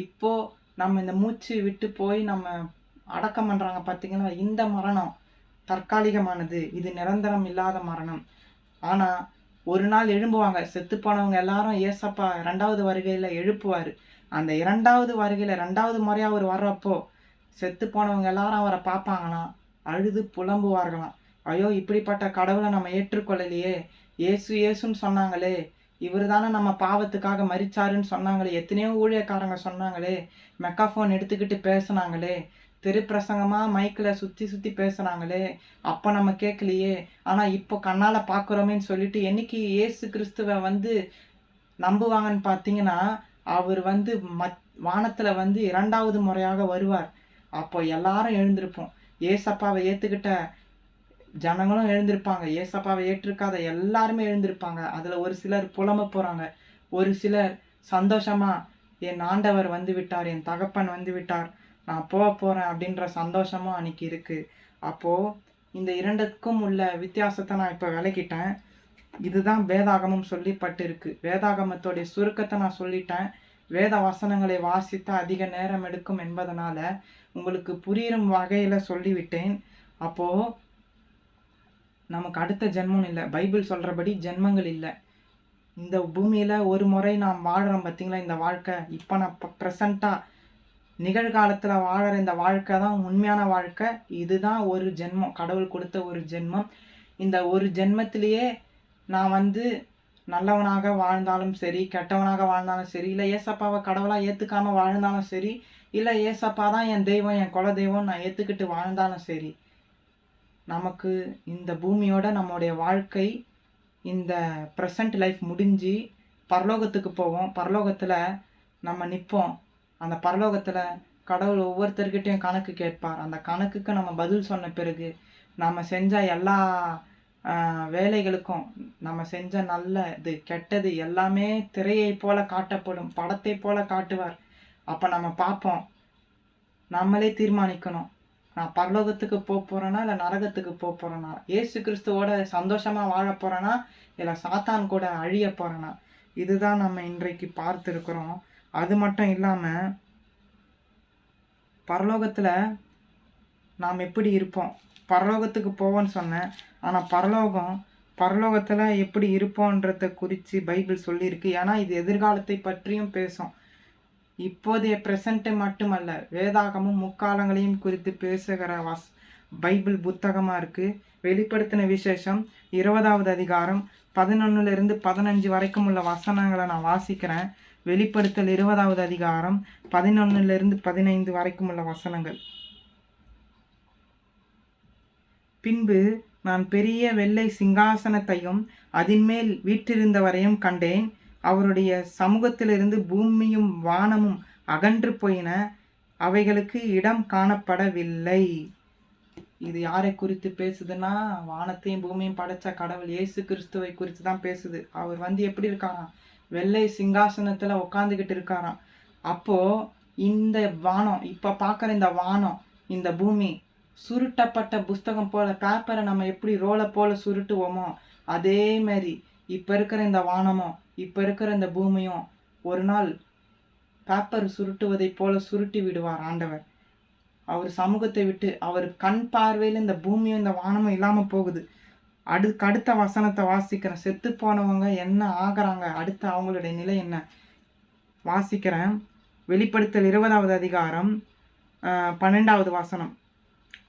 இப்போ நம்ம இந்த மூச்சு விட்டு போய் நம்ம அடக்கம் பண்ணுறாங்க பார்த்தீங்கன்னா, இந்த மரணம் தற்காலிகமானது. இது நிரந்தரம் இல்லாத மரணம். ஆனால் ஒரு நாள் எழும்புவாங்க. செத்து போனவங்க எல்லாரும் ஏசப்பா 2வது வருகையில் எழுப்புவார். அந்த 2வது வருகையில் 2வது முறையாக அவர் வர்றப்போ செத்து போனவங்க எல்லாரும் அவரை பார்ப்பாங்களாம், அழுது புலம்புவார்களாம். ஐயோ, இப்படிப்பட்ட கடவுளை நம்ம ஏற்றுக்கொள்ளலையே, ஏசு ஏசுன்னு சொன்னாங்களே, இவர் தானே நம்ம பாவத்துக்காக மரிச்சாருன்னு சொன்னாங்களே, எத்தனையோ ஊழியக்காரங்க சொன்னாங்களே, மெக்காஃபோன் எடுத்துக்கிட்டு பேசுனாங்களே, திருப்பிரசங்கமாக மைக்கில் சுற்றி சுற்றி பேசுனாங்களே, அப்போ நம்ம கேட்கலையே, ஆனால் இப்போ கண்ணால் பார்க்குறோமேன்னு சொல்லிட்டு என்னைக்கு இயேசு கிறிஸ்துவை நம்புவாங்கன்னு பார்த்தீங்கன்னா, அவர் வானத்தில் 2வது முறையாக வருவார். அப்போ எல்லாரும் எழுந்திருப்போம். ஏசப்பாவை ஏற்றுக்கிட்ட ஜனங்களும் எழுந்திருப்பாங்க, ஏசப்பாவை ஏற்றுக்காத எல்லாருமே எழுந்திருப்பாங்க. அதில் ஒரு சிலர் புலம்ப போகிறாங்க, ஒரு சிலர் சந்தோஷமாக என் ஆண்டவர் விட்டார், என் தகப்பன் விட்டார், நான் போகிறேன் அப்படின்ற சந்தோஷமும் அன்றைக்கி இருக்குது. அப்போது இந்த 2க்கும் உள்ள வித்தியாசத்தை நான் இப்போ விளக்கிட்டேன். இதுதான் வேதாகமம் சொல்லப்பட்டிருக்கு. வேதாகமத்தோடைய சுருக்கத்தை நான் சொல்லிட்டேன். வேத வசனங்களை வாசித்த அதிக நேரம் எடுக்கும் என்பதனால உங்களுக்கு புரியும் வகையில் சொல்லிவிட்டேன். அப்போது நமக்கு அடுத்த ஜென்மம் இல்லை. பைபிள் சொல்கிறபடி ஜென்மங்கள் இல்லை. இந்த பூமியில் ஒரு முறை நாம் வாழ்கிறோம் பார்த்தீங்களா, இந்த வாழ்க்கை. இப்போ நான் ப்ரெசண்ட்டாக நிகழ்காலத்தில் வாழற இந்த வாழ்க்கை தான் உண்மையான வாழ்க்கை. இதுதான் ஒரு ஜென்மம், கடவுள் கொடுத்த ஒரு ஜென்மம். இந்த ஒரு ஜென்மத்திலேயே நான் நல்லவனாக வாழ்ந்தாலும் சரி, கெட்டவனாக வாழ்ந்தாலும் சரி, இல்லை ஏசப்பாவை கடவுளாக ஏற்றுக்காமல் வாழ்ந்தாலும் சரி, இல்லை ஏசப்பா தான் என் தெய்வம், என் குல தெய்வம் நான் ஏற்றுக்கிட்டு வாழ்ந்தாலும் சரி, நமக்கு இந்த பூமியோட நம்முடைய வாழ்க்கை, இந்த ப்ரெசண்ட் லைஃப் முடிஞ்சு பரலோகத்துக்கு போவோம். பரலோகத்தில் நம்ம நிற்போம். அந்த பரலோகத்தில் கடவுள் ஒவ்வொருத்தர்கிட்டையும் கணக்கு கேட்பார். அந்த கணக்குக்கு நம்ம பதில் சொன்ன பிறகு நம்ம செஞ்ச எல்லா வேலைகளுக்கும், நம்ம செஞ்ச நல்லது கெட்டது எல்லாமே திரையை போல காட்டப்படும், படத்தை போல காட்டுவார். அப்போ நம்ம பார்ப்போம். நம்மளே தீர்மானிக்கணும், நான் பரலோகத்துக்கு போகிறேன்னா இல்லை நரகத்துக்கு போகிறேன்னா, ஏசு கிறிஸ்துவோட சந்தோஷமாக வாழ போகிறேன்னா இல்லை சாத்தான் கூட அழிய போகிறேன்னா. இதுதான் நம்ம இன்றைக்கு பார்த்துருக்குறோம். அது மட்டும் இல்லாமல் பரலோகத்தில் நாம் எப்படி இருப்போம், பரலோகத்துக்கு போவோன்னு சொன்னேன். ஆனால் பரலோகத்தில் எப்படி இருப்போன்றதை குறித்து பைபிள் சொல்லியிருக்கு. ஏன்னா இது எதிர்காலத்தை பற்றியும் பேசும். இப்போதைய ப்ரெசண்ட்டு மட்டுமல்ல, வேதாகமும் முக்காலங்களையும் குறித்து பேசுகிற பைபிள் புத்தகமாக இருக்குது. வெளிப்படுத்தின விசேஷம் 20வது அதிகாரம் 11லிருந்து 15 வரைக்கும் உள்ள வசனங்களை நான் வாசிக்கிறேன். வெளிப்படுத்தல் 20வது அதிகாரம் 11லிருந்து 15 வரைக்கும் உள்ள வசனங்கள். பின்பு நான் பெரிய வெள்ளை சிங்காசனத்தையும் அதின்மேல் வீற்றிருந்தவரையும் கண்டேன். அவருடைய சமூகத்திலிருந்து பூமியும் வானமும் அகன்று போயின, அவைகளுக்கு இடம் காணப்படவில்லை. இது யாரை குறித்து பேசுதுன்னா, வானத்தையும் பூமியும் படைச்ச கடவுள் இயேசு கிறிஸ்துவை குறித்து தான் பேசுது. அவர் எப்படி இருக்காராம், வெள்ளை சிங்காசனத்தில் உட்காந்துக்கிட்டு இருக்காராம். அப்போது இந்த வானம், இப்போ பார்க்குற இந்த வானம், இந்த பூமி சுருட்டப்பட்ட புஸ்தகம் போல், பேப்பரை நம்ம எப்படி ரோலை போல் சுருட்டுவோமோ அதே மாதிரி இப்போ இருக்கிற இந்த வானமும் இப்போ இருக்கிற இந்த பூமியும் ஒரு நாள் பேப்பர் சுருட்டுவதை போல சுருட்டி விடுவார் ஆண்டவர். அவர் சமூகத்தை விட்டு, அவர் கண் பார்வையில் இந்த பூமியும் இந்த வானமும் இல்லாமல் போகுது. அடுத்த வசனத்தை வாசிக்கிறேன். செத்து போனவங்க என்ன ஆகிறாங்க, அடுத்த அவங்களுடைய நிலை என்ன வாசிக்கிறேன். வெளிப்படுத்தல் 20வது அதிகாரம் 12வது வசனம்.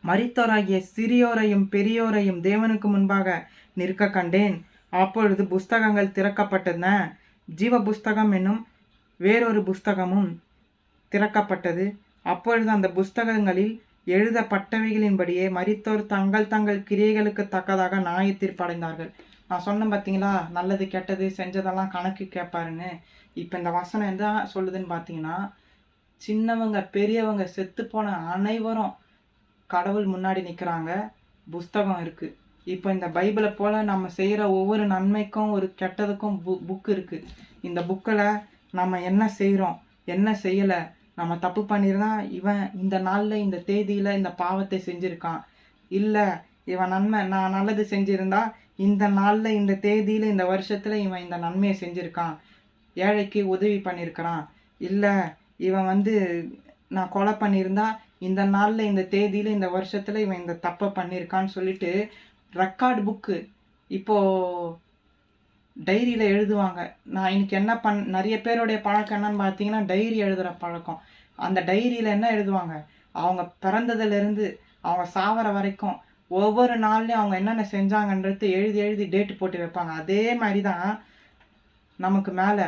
மரித்தோராகிய சிறியோரையும் பெரியோரையும் தேவனுக்கு முன்பாக நிற்க கண்டேன். அப்பொழுது புஸ்தகங்கள் திறக்கப்பட்டன. ஜீவ புஸ்தகம் என்னும் வேறொரு புஸ்தகமும் திறக்கப்பட்டது. அப்பொழுது அந்த புஸ்தகங்களில் எழுதப்பட்டவைகளின்படியே மரித்தோர் தங்கள் தங்கள் கிரியைகளுக்கு தக்கதாக நியாய தீர்ப்படைந்தார்கள். நான் சொன்னேன் பார்த்தீங்களா, நல்லது கெட்டது செஞ்சதெல்லாம் கணக்கு கேட்பாருன்னு. இப்போ இந்த வசனம் என்ன சொல்லுதுன்னு பார்த்தீங்கன்னா, சின்னவங்க பெரியவங்க செத்து போன அனைவரும் கடவுள் முன்னாடி நிற்கிறாங்க. புஸ்தகம் இருக்குது. இப்போ இந்த பைபிளை போல் நம்ம செய்கிற ஒவ்வொரு நன்மைக்கும் ஒரு கெட்டதுக்கும் புக்கு இருக்குது. இந்த புக்கில் நம்ம என்ன செய்கிறோம், என்ன செய்யலை, நம்ம தப்பு பண்ணியிருந்தா இவன் இந்த நாளில் இந்த தேதியில் இந்த பாவத்தை செஞ்சுருக்கான், இல்லை இவன் நான் நல்லது செஞ்சுருந்தா இந்த நாளில் இந்த தேதியில் இந்த வருஷத்தில் இவன் இந்த நன்மையை செஞ்சுருக்கான், ஏழைக்கு உதவி பண்ணியிருக்கிறான். இல்லை இவன் நான் கொலை பண்ணியிருந்தா இந்த நாளில் இந்த தேதியில் இந்த வருஷத்தில் இவன் இந்த தப்பை பண்ணியிருக்கான்னு சொல்லிட்டு ரெக்கார்டு புக்கு இப்போது டைரியில் எழுதுவாங்க. நான் இன்னைக்கு என்ன நிறைய பேருடைய பழக்கம் என்னன்னு பார்த்தீங்கன்னா டைரி எழுதுகிற பழக்கம். அந்த டைரியில் என்ன எழுதுவாங்க, அவங்க பிறந்ததுலேருந்து அவங்க சாவர வரைக்கும் ஒவ்வொரு நாள்லையும் அவங்க என்னென்ன செஞ்சாங்கன்றது எழுதி எழுதி டேட்டு போட்டு வைப்பாங்க. அதே மாதிரி தான் நமக்கு மேலே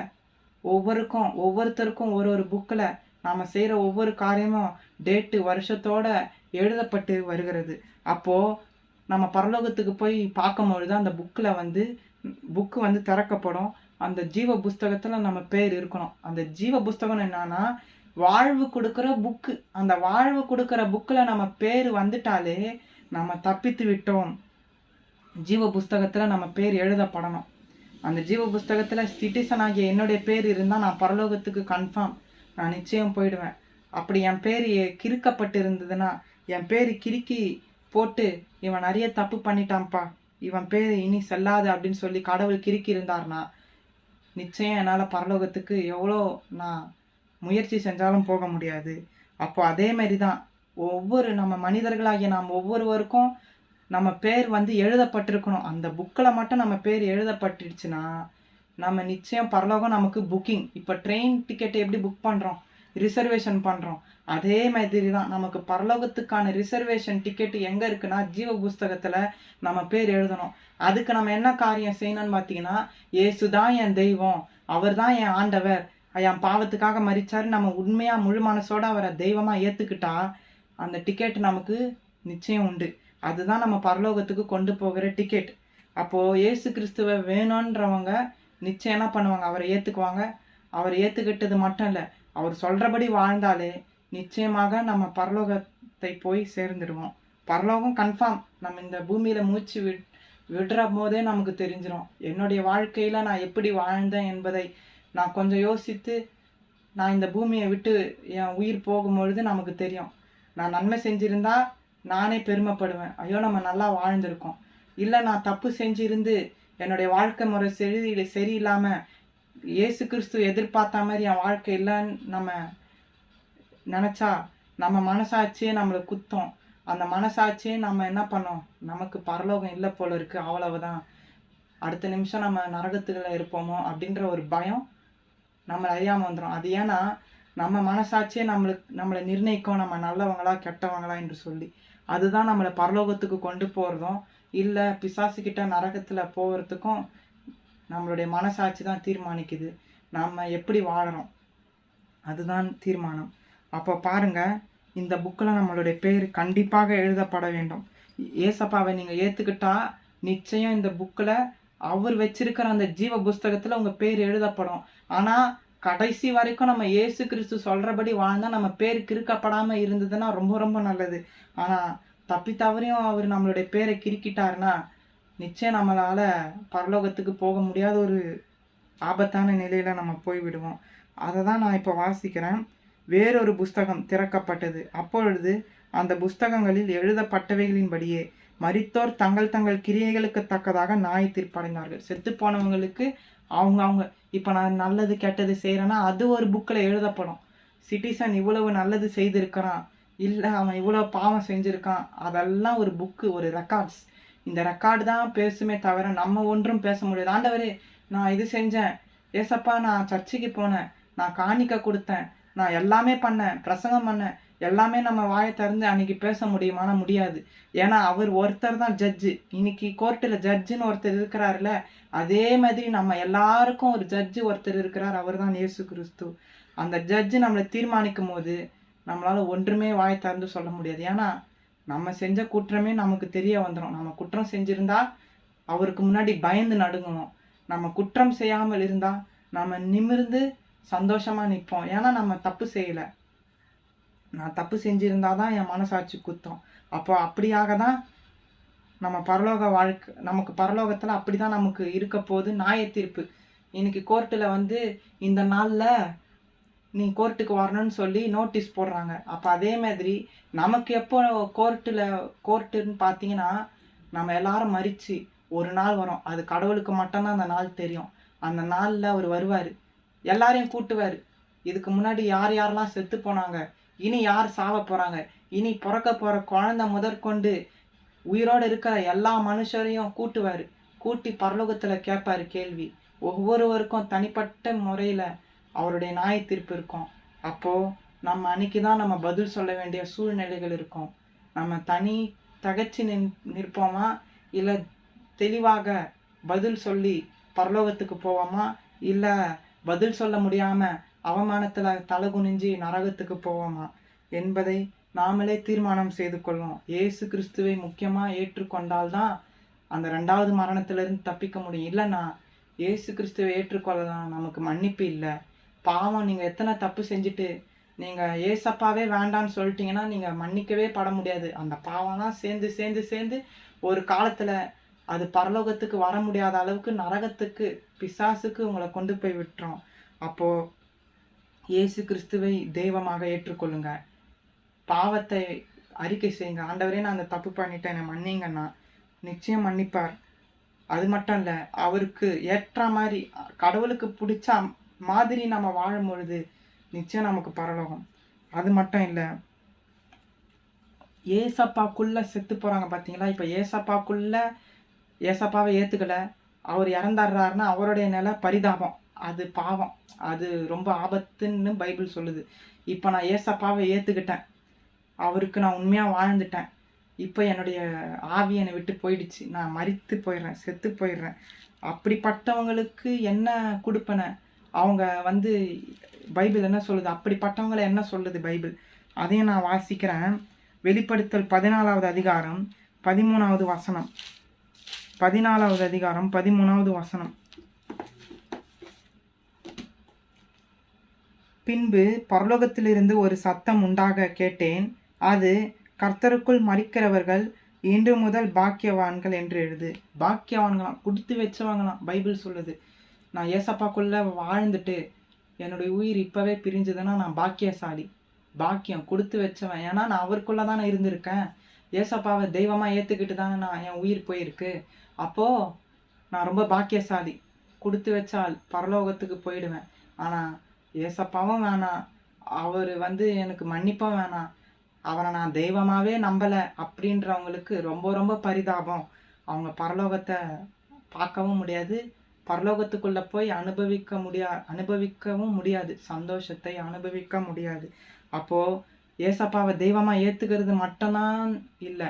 ஒவ்வொருத்தருக்கும் ஒரு புக்கில் நாம் செய்கிற ஒவ்வொரு காரியமும் டேட்டு வருஷத்தோடு எழுதப்பட்டு வருகிறது. அப்போது நம்ம பரலோகத்துக்கு போய் பார்க்கும்பொழுது அந்த புக்கு திறக்கப்படும். அந்த ஜீவ புஸ்தகத்தில் நம்ம பேர் இருக்கணும். அந்த ஜீவ புஸ்தகம் என்னன்னா வாழ்வு கொடுக்குற புக்கு. அந்த வாழ்வு கொடுக்குற புக்கில் நம்ம பேர் வந்துட்டாலே நம்ம தப்பித்து விட்டோம். ஜீவ புஸ்தகத்தில் நம்ம பேர் எழுதப்படணும். அந்த ஜீவ புஸ்தகத்தில் சிட்டிசன் ஆகிய என்னுடைய பேர் இருந்தால் நான் பரலோகத்துக்கு கன்ஃபார்ம், நான் நிச்சயம் போயிடுவேன். அப்படி என் பேர் கிறுக்கப்பட்டு இருந்ததுன்னா, என் பேர் கிறுக்கி போட்டு இவன் நிறைய தப்பு பண்ணிட்டான்ப்பா, இவன் பேர் இனி செல்லாது அப்படின்னு சொல்லி கடவுள் கிறுக்கி இருந்தார்னா நிச்சயம் என்னால் பரலோகத்துக்கு எவ்வளோ நான் முயற்சி செஞ்சாலும் போக முடியாது. அப்போ அதே மாதிரி தான் நம்ம மனிதர்களாகிய நாம் ஒவ்வொருவருக்கும் நம்ம பேர் எழுதப்பட்டிருக்கணும். அந்த புக்கில் மட்டும் நம்ம பேர் எழுதப்பட்டுடுச்சுன்னா நம்ம நிச்சயம் பரலோகம் நமக்கு புக்கிங். இப்போ ட்ரெயின் டிக்கெட் எப்படி புக் பண்ணுறோம், ரிசர்வேஷன் பண்ணுறோம், அதே மாதிரி தான் நமக்கு பரலோகத்துக்கான ரிசர்வேஷன் டிக்கெட்டு எங்கே இருக்குன்னா ஜீவ புஸ்தகத்தில் நம்ம பேர் எழுதணும். அதுக்கு நம்ம என்ன காரியம் செய்யணும்னு பார்த்தீங்கன்னா, ஏசு தான் என் தெய்வம், அவர் தான் என் ஆண்டவர், என் பாவத்துக்காக மரிச்சாரு, நம்ம உண்மையாக முழு மனசோடு அவரை தெய்வமாக ஏற்றுக்கிட்டா அந்த டிக்கெட் நமக்கு நிச்சயம் உண்டு. அதுதான் நம்ம பரலோகத்துக்கு கொண்டு போகிற டிக்கெட். அப்போது இயேசு கிறிஸ்துவை வேணுன்றவங்க நிச்சயம் என்ன பண்ணுவாங்க, அவரை ஏற்றுக்குவாங்க. அவர் ஏற்றுக்கிட்டது மட்டும் இல்லை, அவர் சொல்கிறபடி வாழ்ந்தாலே நிச்சயமாக நம்ம பரலோகத்தை போய் சேர்ந்துடுவோம். பரலோகம் கன்ஃபார்ம். நம்ம இந்த பூமியில் மூச்சு விடுற போதே நமக்கு தெரிஞ்சிடும். என்னுடைய வாழ்க்கையில் நான் எப்படி வாழ்ந்தேன் என்பதை நான் கொஞ்சம் யோசித்து நான் இந்த பூமியை விட்டு என் உயிர் போகும்பொழுது நமக்கு தெரியும். நான் நன்மை செஞ்சுருந்தா நானே பெருமைப்படுவேன், ஐயோ நம்ம நல்லா வாழ்ந்திருக்கோம். இல்லை நான் தப்பு செஞ்சிருந்து என்னுடைய வாழ்க்கை முறை சரியில்லாமல் இயேசு கிறிஸ்து எதிர்பார்த்த மாதிரி என் வாழ்க்கை இல்லைன்னு நம்ம நினச்சா நம்ம மனசாட்சியே நம்மளை குத்தம். அந்த மனசாட்சியே நம்ம என்ன பண்ணோம், நமக்கு பரலோகம் இல்லை போல இருக்குது, அவ்வளவுதான், அடுத்த நிமிஷம் நம்ம நரகத்துக்குள்ள இருப்போமோ அப்படின்ற ஒரு பயம் நம்மளை அறியாமல் வந்துடும். அது ஏன்னா நம்ம மனசாட்சியே நம்மளை நிர்ணயிக்கும், நம்ம நல்லவங்களா கெட்டவங்களா என்று சொல்லி. அதுதான் நம்மளை பரலோகத்துக்கு கொண்டு போகிறதும் இல்லை பிசாசுக்கிட்ட நரகத்தில் போகிறதுக்கும் நம்மளுடைய மனசாட்சி தான் தீர்மானிக்குது. நம்ம எப்படி வாழறோம் அதுதான் தீர்மானம். அப்போ பாருங்கள், இந்த புக்கில் நம்மளுடைய பேர் கண்டிப்பாக எழுதப்பட வேண்டும். ஏசப்பாவை நீங்கள் ஏற்றுக்கிட்டா நிச்சயம் இந்த புக்கில் அவர் வச்சிருக்கிற அந்த ஜீவ புஸ்தகத்தில் உங்கள் பேர் எழுதப்படும். ஆனால் கடைசி வரைக்கும் நம்ம இயேசு கிறிஸ்து சொல்கிறபடி வாழ்ந்தால் நம்ம பேர் கிறுக்கப்படாமல் இருந்ததுன்னா ரொம்ப ரொம்ப நல்லது. ஆனால் தப்பி தவறையும் அவர் நம்மளுடைய பேரை கிறுக்கிட்டாருன்னா நிச்சயம் நம்மளால் பரலோகத்துக்கு போக முடியாத ஒரு ஆபத்தான நிலையில் நம்ம போய்விடுவோம். அதை தான் நான் இப்போ வாசிக்கிறேன். வேறொரு புஸ்தகம் திறக்கப்பட்டது. அப்பொழுது அந்த புஸ்தகங்களில் எழுதப்பட்டவைகளின்படியே மரித்தோர் தங்கள் தங்கள் கிரியைகளுக்கு தக்கதாக நியாய தீர்ப்படைந்தார்கள். செத்து போனவங்களுக்கு அவங்க இப்போ நான் நல்லது கெட்டது செய்கிறேன்னா அது ஒரு புக்கில் எழுதப்படும். சிட்டிசன் இவ்வளவு நல்லது செய்திருக்கிறான், இல்லை அவன் இவ்வளோ பாவம் செஞ்சுருக்கான், அதெல்லாம் ஒரு புக்கு, ஒரு ரெக்கார்ட்ஸ். இந்த ரெக்கார்டு தான் பேசுமே தவிர நம்ம ஒன்றும் பேச முடியாது. ஆண்டவரே நான் இது செஞ்சேன், ஏசப்பா நான் சர்ச்சுக்கு போனேன், நான் காணிக்க கொடுத்தேன், நான் எல்லாமே பண்ணேன், பிரசங்கம் பண்ணேன், எல்லாமே நம்ம வாயை திறந்து அன்றைக்கி பேச முடியுமானா முடியாது. ஏன்னா அவர் ஒருத்தர் தான் ஜட்ஜு. இன்னைக்கு கோர்ட்டில் ஜட்ஜுன்னு ஒருத்தர் இருக்கிறாருல, அதே மாதிரி நம்ம எல்லாருக்கும் ஒரு ஜட்ஜு ஒருத்தர் இருக்கிறார், அவர் தான் இயேசு கிறிஸ்து. அந்த ஜட்ஜு நம்மளை தீர்மானிக்கும் போது நம்மளால் ஒன்றுமே வாயை திறந்து சொல்ல முடியாது. ஏன்னா நம்ம செஞ்ச குற்றமே நமக்கு தெரிய வந்துடும். நம்ம குற்றம் செஞ்சுருந்தா அவருக்கு முன்னாடி பயந்து நடுங்கணும். நம்ம குற்றம் செய்யாமல் இருந்தால் நம்ம நிமிர்ந்து சந்தோஷமாக நிற்போம். ஏன்னா நம்ம தப்பு செய்யலை. நான் தப்பு செஞ்சுருந்தால் தான் என் மனசாட்சி குத்தம். அப்போ அப்படியாக தான் நம்ம பரலோக வாழ்க்கை, நமக்கு பரலோகத்தில் அப்படி தான் நமக்கு இருக்க போது நியாய தீர்ப்பு. இன்னைக்கு கோர்ட்டில் இந்த நாளில் நீ கோர்ட்டுக்கு வரணும்னு சொல்லி நோட்டீஸ் போடுறாங்க. அப்போ அதே மாதிரி நமக்கு எப்போ கோர்ட்டுன்னு பார்த்தீங்கன்னா நம்ம எல்லாரும் மறித்து ஒரு நாள் வரும். அது கடவுளுக்கு மட்டும்தான் அந்த நாள் தெரியும். அந்த நாளில் அவர் வருவார், எல்லாரையும் கூட்டுவார். இதுக்கு முன்னாடி யார் யாரெல்லாம் செத்து போனாங்க, இனி யார் சாவ போகிறாங்க, இனி பிறக்க போகிற குழந்தை முதற்கொண்டு உயிரோடு இருக்கிற எல்லா மனுஷரையும் கூட்டுவார். கூட்டி பரலோகத்தில் கேட்பார் கேள்வி. ஒவ்வொருவருக்கும் தனிப்பட்ட முறையில் அவருடைய நியாய தீர்ப்பு இருக்கும். அப்போது நம்ம அன்னைக்கு தான் நம்ம பதில் சொல்ல வேண்டிய சூழ்நிலைகள் இருக்கும். நம்ம தகச்சு நிற்போமா, இல்லை தெளிவாக பதில் சொல்லி பரலோகத்துக்கு போவோமா, இல்லை பதில் சொல்ல முடியாமல் அவமானத்தில் தலை குனிஞ்சு நரகத்துக்கு போவோமா என்பதை நாமளே தீர்மானம் செய்து கொள்வோம். இயேசு கிறிஸ்துவை முக்கியமாக ஏற்றுக்கொண்டால்தான் அந்த 2வது மரணத்திலிருந்து தப்பிக்க முடியும். இல்லைன்னா இயேசு கிறிஸ்துவை ஏற்றுக்கொள்ளலாம், நமக்கு மன்னிப்பு இல்லை. பாவம், நீங்கள் எத்தனை தப்பு செஞ்சுட்டு நீங்கள் ஏசப்பாவே வேண்டான்னு சொல்லிட்டீங்கன்னா நீங்கள் மன்னிக்கவே பட முடியாது. அந்த பாவம்லாம் சேர்ந்து சேர்ந்து சேர்ந்து ஒரு காலத்தில் அது பரலோகத்துக்கு வர முடியாத அளவுக்கு நரகத்துக்கு, பிசாசுக்கு உங்களை கொண்டு போய் விட்டுரும். அப்போது இயேசு கிறிஸ்துவை தெய்வமாக ஏற்றுக்கொள்ளுங்க. பாவத்தை அறிக்கை செய்யுங்க. ஆண்டவரே, நான் அந்த தப்பு பண்ணிட்டேன், என்னை மன்னிங்கன்னா நிச்சயம் மன்னிப்பார். அது மட்டும் இல்லை, அவருக்கு ஏற்ற மாதிரி கடவுளுக்கு பிடிச்ச மாதிரி நம்ம வாழும் பொழுது நிச்சயம் நமக்கு பரலோகம். அது மட்டும் இல்லை, ஏசப்பாக்குள்ளே செத்து போகிறாங்க பார்த்தீங்களா? இப்போ ஏசப்பாவை ஏற்றுக்கலை, அவர் இறந்துடுறாருன்னா அவருடைய நிலை பரிதாபம், அது பாவம், அது ரொம்ப ஆபத்துன்னு பைபிள் சொல்லுது. இப்போ நான் ஏசப்பாவை ஏற்றுக்கிட்டேன், அவருக்கு நான் உண்மையாக வாழ்ந்துட்டேன், இப்போ என்னுடைய ஆவி என்னை விட்டு போயிடுச்சு, நான் மரித்து போயிடுறேன், செத்து போயிடுறேன். அப்படிப்பட்டவங்களுக்கு என்ன கொடுப்பன? அவங்க பைபிள் என்ன சொல்லுது? அப்படிப்பட்டவங்களை என்ன சொல்லுது பைபிள்? அதையும் நான் வாசிக்கிறேன். வெளிப்படுத்தல் 14வது அதிகாரம் 13வது வசனம். 14வது அதிகாரம் 13வது வசனம். பின்பு பரலோகத்திலிருந்து ஒரு சத்தம் உண்டாக கேட்டேன். அது, கர்த்தருக்குள் மரிக்கிறவர்கள் இன்று முதல் பாக்கியவான்கள் என்று எழுது. பாக்கியவான்களாம், கொடுத்து வச்சவங்களாம் பைபிள் சொல்லுது. நான் ஏசப்பாக்குள்ளே வாழ்ந்துட்டு என்னுடைய உயிர் இப்போவே பிரிஞ்சுதுன்னா நான் பாக்கியசாலி, பாக்கியம், கொடுத்து வச்சவன். ஏன்னா நான் அவருக்குள்ளே தானே இருந்திருக்கேன். ஏசப்பாவை தெய்வமாக ஏற்றுக்கிட்டு தானே நான் என் உயிர் போயிருக்கு. அப்போது நான் ரொம்ப பாக்கியசாலி, கொடுத்து வச்சால் பரலோகத்துக்கு போயிடுவேன். ஆனால் ஏசப்பாவும் வேணாம், அவர் எனக்கு மன்னிப்பும் வேணாம், அவரை நான் தெய்வமாகவே நம்பலை அப்படின்றவங்களுக்கு ரொம்ப ரொம்ப பரிதாபம். அவங்க பரலோகத்தை பார்க்கவும் முடியாது, பரலோகத்துக்குள்ளே போய் அனுபவிக்கவும் முடியாது, சந்தோஷத்தை அனுபவிக்க முடியாது. அப்போது ஏசப்பாவை தெய்வமாக ஏற்றுக்கிறது மட்டும்தான் இல்லை,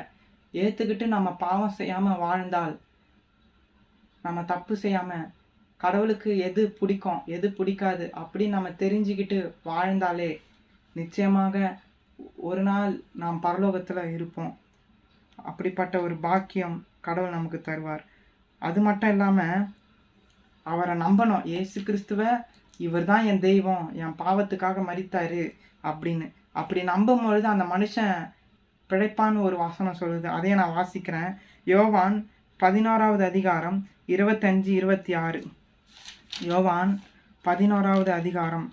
ஏற்றுக்கிட்டு நம்ம பாவம் செய்யாமல் வாழ்ந்தால், நம்ம தப்பு செய்யாமல் கடவுளுக்கு எது பிடிக்கும் எது பிடிக்காது அப்படின்னு நம்ம தெரிஞ்சுக்கிட்டு வாழ்ந்தாலே நிச்சயமாக ஒரு நாள் நாம் பரலோகத்தில் இருப்போம். அப்படிப்பட்ட ஒரு பாக்கியம் கடவுள் நமக்கு தருவார். அது மட்டும் இல்லாமல் அவரை நம்பணும். இயேசு கிறிஸ்துவை இவர் தான் என் தெய்வம், என் பாவத்துக்காக மரித்தார் அப்படின்னு. அப்படி நம்பும் பொழுது அந்த மனுஷன் பிழைப்பான்னு ஒரு வசனம் சொல்லுது. அதையே நான் வாசிக்கிறேன். யோவான் 11வது அதிகாரம் 25, 26. யோவான் 11வது அதிகாரம்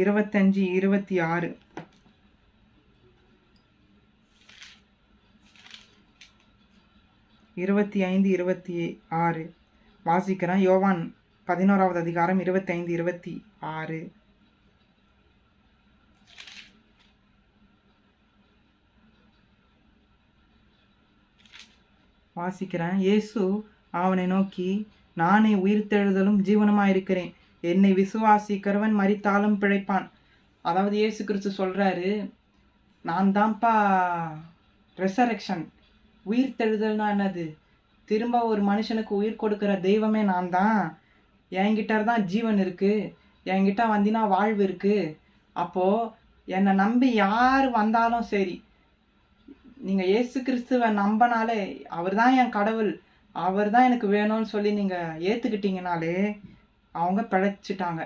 25, 26. இருபத்தி 26 வாசிக்கிறேன். யோவான் 11வது அதிகாரம் 25, 26. வாசிக்கிறேன். இயேசு அவனை நோக்கி, நானே உயிர்த்தெழுதலும் ஜீவனுமாயிருக்கிறேன், என்னை விசுவாசிக்கிறவன் மரித்தாலும் பிழைப்பான். அதாவது இயேசு கிறிஸ்து சொல்கிறாரு, நான் தான்ப்பா ரெசரெக்ஷன். உயிர்த்தெழுதல்னா என்னது? திரும்ப ஒரு மனுஷனுக்கு உயிர் கொடுக்குற தெய்வமே நான் தான். என்கிட்ட தான் ஜீவன் இருக்குது, என்கிட்ட வந்தினா வாழ்வு இருக்குது. அப்போது என்னை நம்பி யார் வந்தாலும் சரி, நீங்கள் இயேசு கிறிஸ்துவை நம்பினாலே, அவர் தான் என் கடவுள், அவர் தான் எனக்கு வேணும்னு சொல்லி நீங்கள் ஏற்றுக்கிட்டீங்கனாலே அவங்க பிழைச்சிட்டாங்க.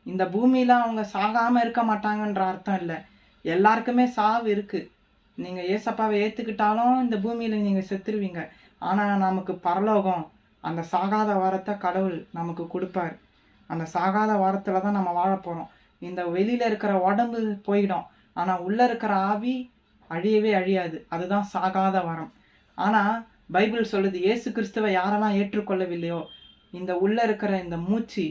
இந்த பூமியில் அவங்க சாகாமல் இருக்க மாட்டாங்கன்ற அர்த்தம் இல்லை. எல்லாருக்குமே சாவு இருக்குது. நீங்கள் ஏசப்பாவை ஏற்றுக்கிட்டாலும் இந்த பூமியில் நீங்கள் செத்துருவீங்க. ஆனால் நமக்கு பரலோகம், அந்த சாகாத வாரத்தை கடவுள் நமக்கு கொடுப்பார். அந்த சாகாத வாரத்தில் தான் நம்ம வாழ போகிறோம். இந்த வெளியில் இருக்கிற உடம்பு போயிடும், ஆனால் உள்ளே இருக்கிற ஆவி அழியவே அழியாது. அதுதான் சாகாத வரம். ஆனால் பைபிள் சொல்லுது, இயேசு கிறிஸ்துவை யாரெல்லாம் ஏற்றுக்கொள்ளவில்லையோ இந்த உள்ளே இருக்கிற இந்த மூச்சு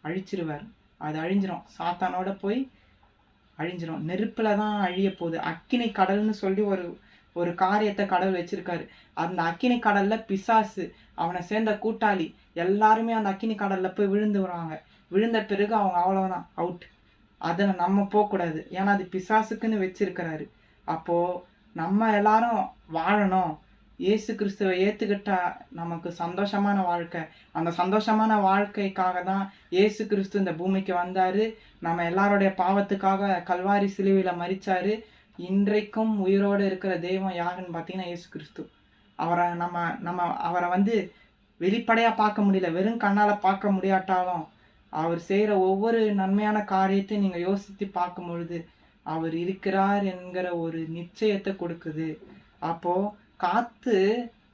அழிச்சிருவார். அது அழிஞ்சிரும். சாத்தானோட போய் அழிஞ்சிரும். நெருப்பில் தான் அழிய போகுது. அக்கினி கடல்னு சொல்லி ஒரு ஒரு காரியத்தை கடவுள் வச்சிருக்காரு. அந்த அக்கினி கடலில் பிசாசு, அவனை சேர்ந்த கூட்டாளி எல்லாருமே அந்த அக்கினி கடலில் போய் விழுந்து வராங்க. விழுந்த பிறகு அவங்க அவ்வளோதான், அவுட். அதில் நம்ம போகக்கூடாது. ஏன்னா அது பிசாசுக்குன்னு வச்சிருக்கிறாரு. அப்போது நம்ம எல்லாரும் வாழணும். இயேசு கிறிஸ்துவை ஏற்றுக்கிட்டா நமக்கு சந்தோஷமான வாழ்க்கை. அந்த சந்தோஷமான வாழ்க்கைக்காக தான் இயேசு கிறிஸ்து இந்த பூமிக்கு வந்தார். நம்ம எல்லாருடைய பாவத்துக்காக கல்வாரி சிலுவையில் மரித்தார். இன்றைக்கும் உயிரோடு இருக்கிற தெய்வம் யாருன்னு பார்த்தீங்கன்னா இயேசு கிறிஸ்து. அவரை நம்ம நம்ம அவரை வெளிப்படையாக பார்க்க முடியல, வெறும் கண்ணால் பார்க்க முடியாட்டாலும் அவர் செய்கிற ஒவ்வொரு நன்மையான காரியத்தையும் நீங்கள் யோசித்து பார்க்கும் பொழுது அவர் இருக்கிறார் என்கிற ஒரு நிச்சயத்தை கொடுக்குது. அப்போது காற்று,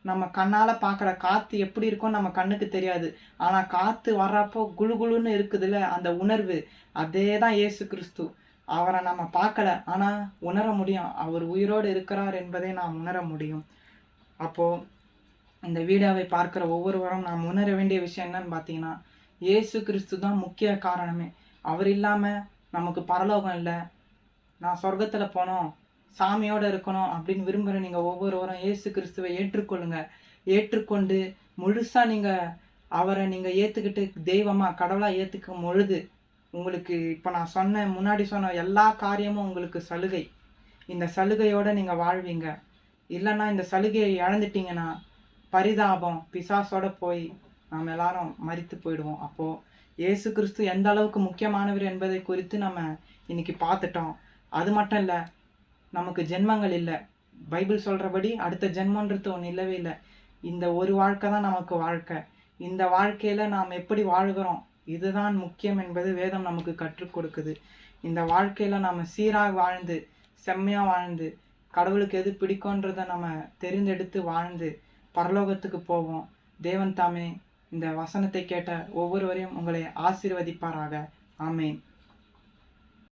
நம்ம கண்ணால் பார்க்குற காற்று எப்படி இருக்கும் நம்ம கண்ணுக்கு தெரியாது. ஆனால் காற்று வர்றப்போ குழு குழுன்னு இருக்குதுல்ல, அந்த உணர்வு, அதே தான் இயேசு கிறிஸ்து. அவரை நம்ம பார்க்கல, ஆனால் உணர முடியும். அவர் உயிரோடு இருக்கிறார் என்பதை நாம் உணர முடியும். அப்போது இந்த வீடியோவை பார்க்குற ஒவ்வொருவரும் நாம் உணர வேண்டிய விஷயம் என்னன்னு பார்த்தீங்கன்னா, இயேசு கிறிஸ்து தான் முக்கிய காரணமே. அவர் இல்லாமல் நமக்கு பரலோகம் இல்லை. நான் சொர்க்கத்தில் போனோம், சாமியோடு இருக்கணும் அப்படின்னு விரும்புகிற நீங்கள் ஒவ்வொருவரும் இயேசு கிறிஸ்துவை ஏற்றுக்கொள்ளுங்க. ஏற்றுக்கொண்டு முழுசாக அவரை ஏற்றுக்கிட்டு தெய்வமாக கடவுளாக ஏற்றுக்கும் பொழுது உங்களுக்கு இப்போ நான் முன்னாடி சொன்ன எல்லா காரியமும் உங்களுக்கு சலுகை. இந்த சலுகையோடு நீங்கள் வாழ்வீங்க. இல்லைன்னா இந்த சலுகையை இழந்துட்டீங்கன்னா பரிதாபம், பிசாசோட போய் நாம் எல்லாரும் மரித்து போயிடுவோம். அப்போது இயேசு கிறிஸ்து எந்த அளவுக்கு முக்கியமானவர் என்பதை குறித்து நம்ம இன்னைக்கு பார்த்துட்டோம். அது மட்டும் இல்லை, நமக்கு ஜென்மங்கள் இல்லை. பைபிள் சொல்கிறபடி அடுத்த ஜென்மன்றது ஒன்று இல்லவே இல்லை. இந்த ஒரு வாழ்க்கை தான் நமக்கு வாழ்க்கை. இந்த வாழ்க்கையில் நாம் எப்படி வாழ்கிறோம், இதுதான் முக்கியம் என்பது வேதம் நமக்கு கற்றுக் கொடுக்குது. இந்த வாழ்க்கையில் நாம் சீராக வாழ்ந்து, செம்மையாக வாழ்ந்து, கடவுளுக்கு எது பிடிக்கும்ன்றதை நம்ம தெரிந்தெடுத்து வாழ்ந்து பரலோகத்துக்கு போவோம். தேவன் தாமே இந்த வசனத்தை கேட்ட ஒவ்வொருவரையும் உங்களை ஆசீர்வதிப்பாராக. ஆமேன்.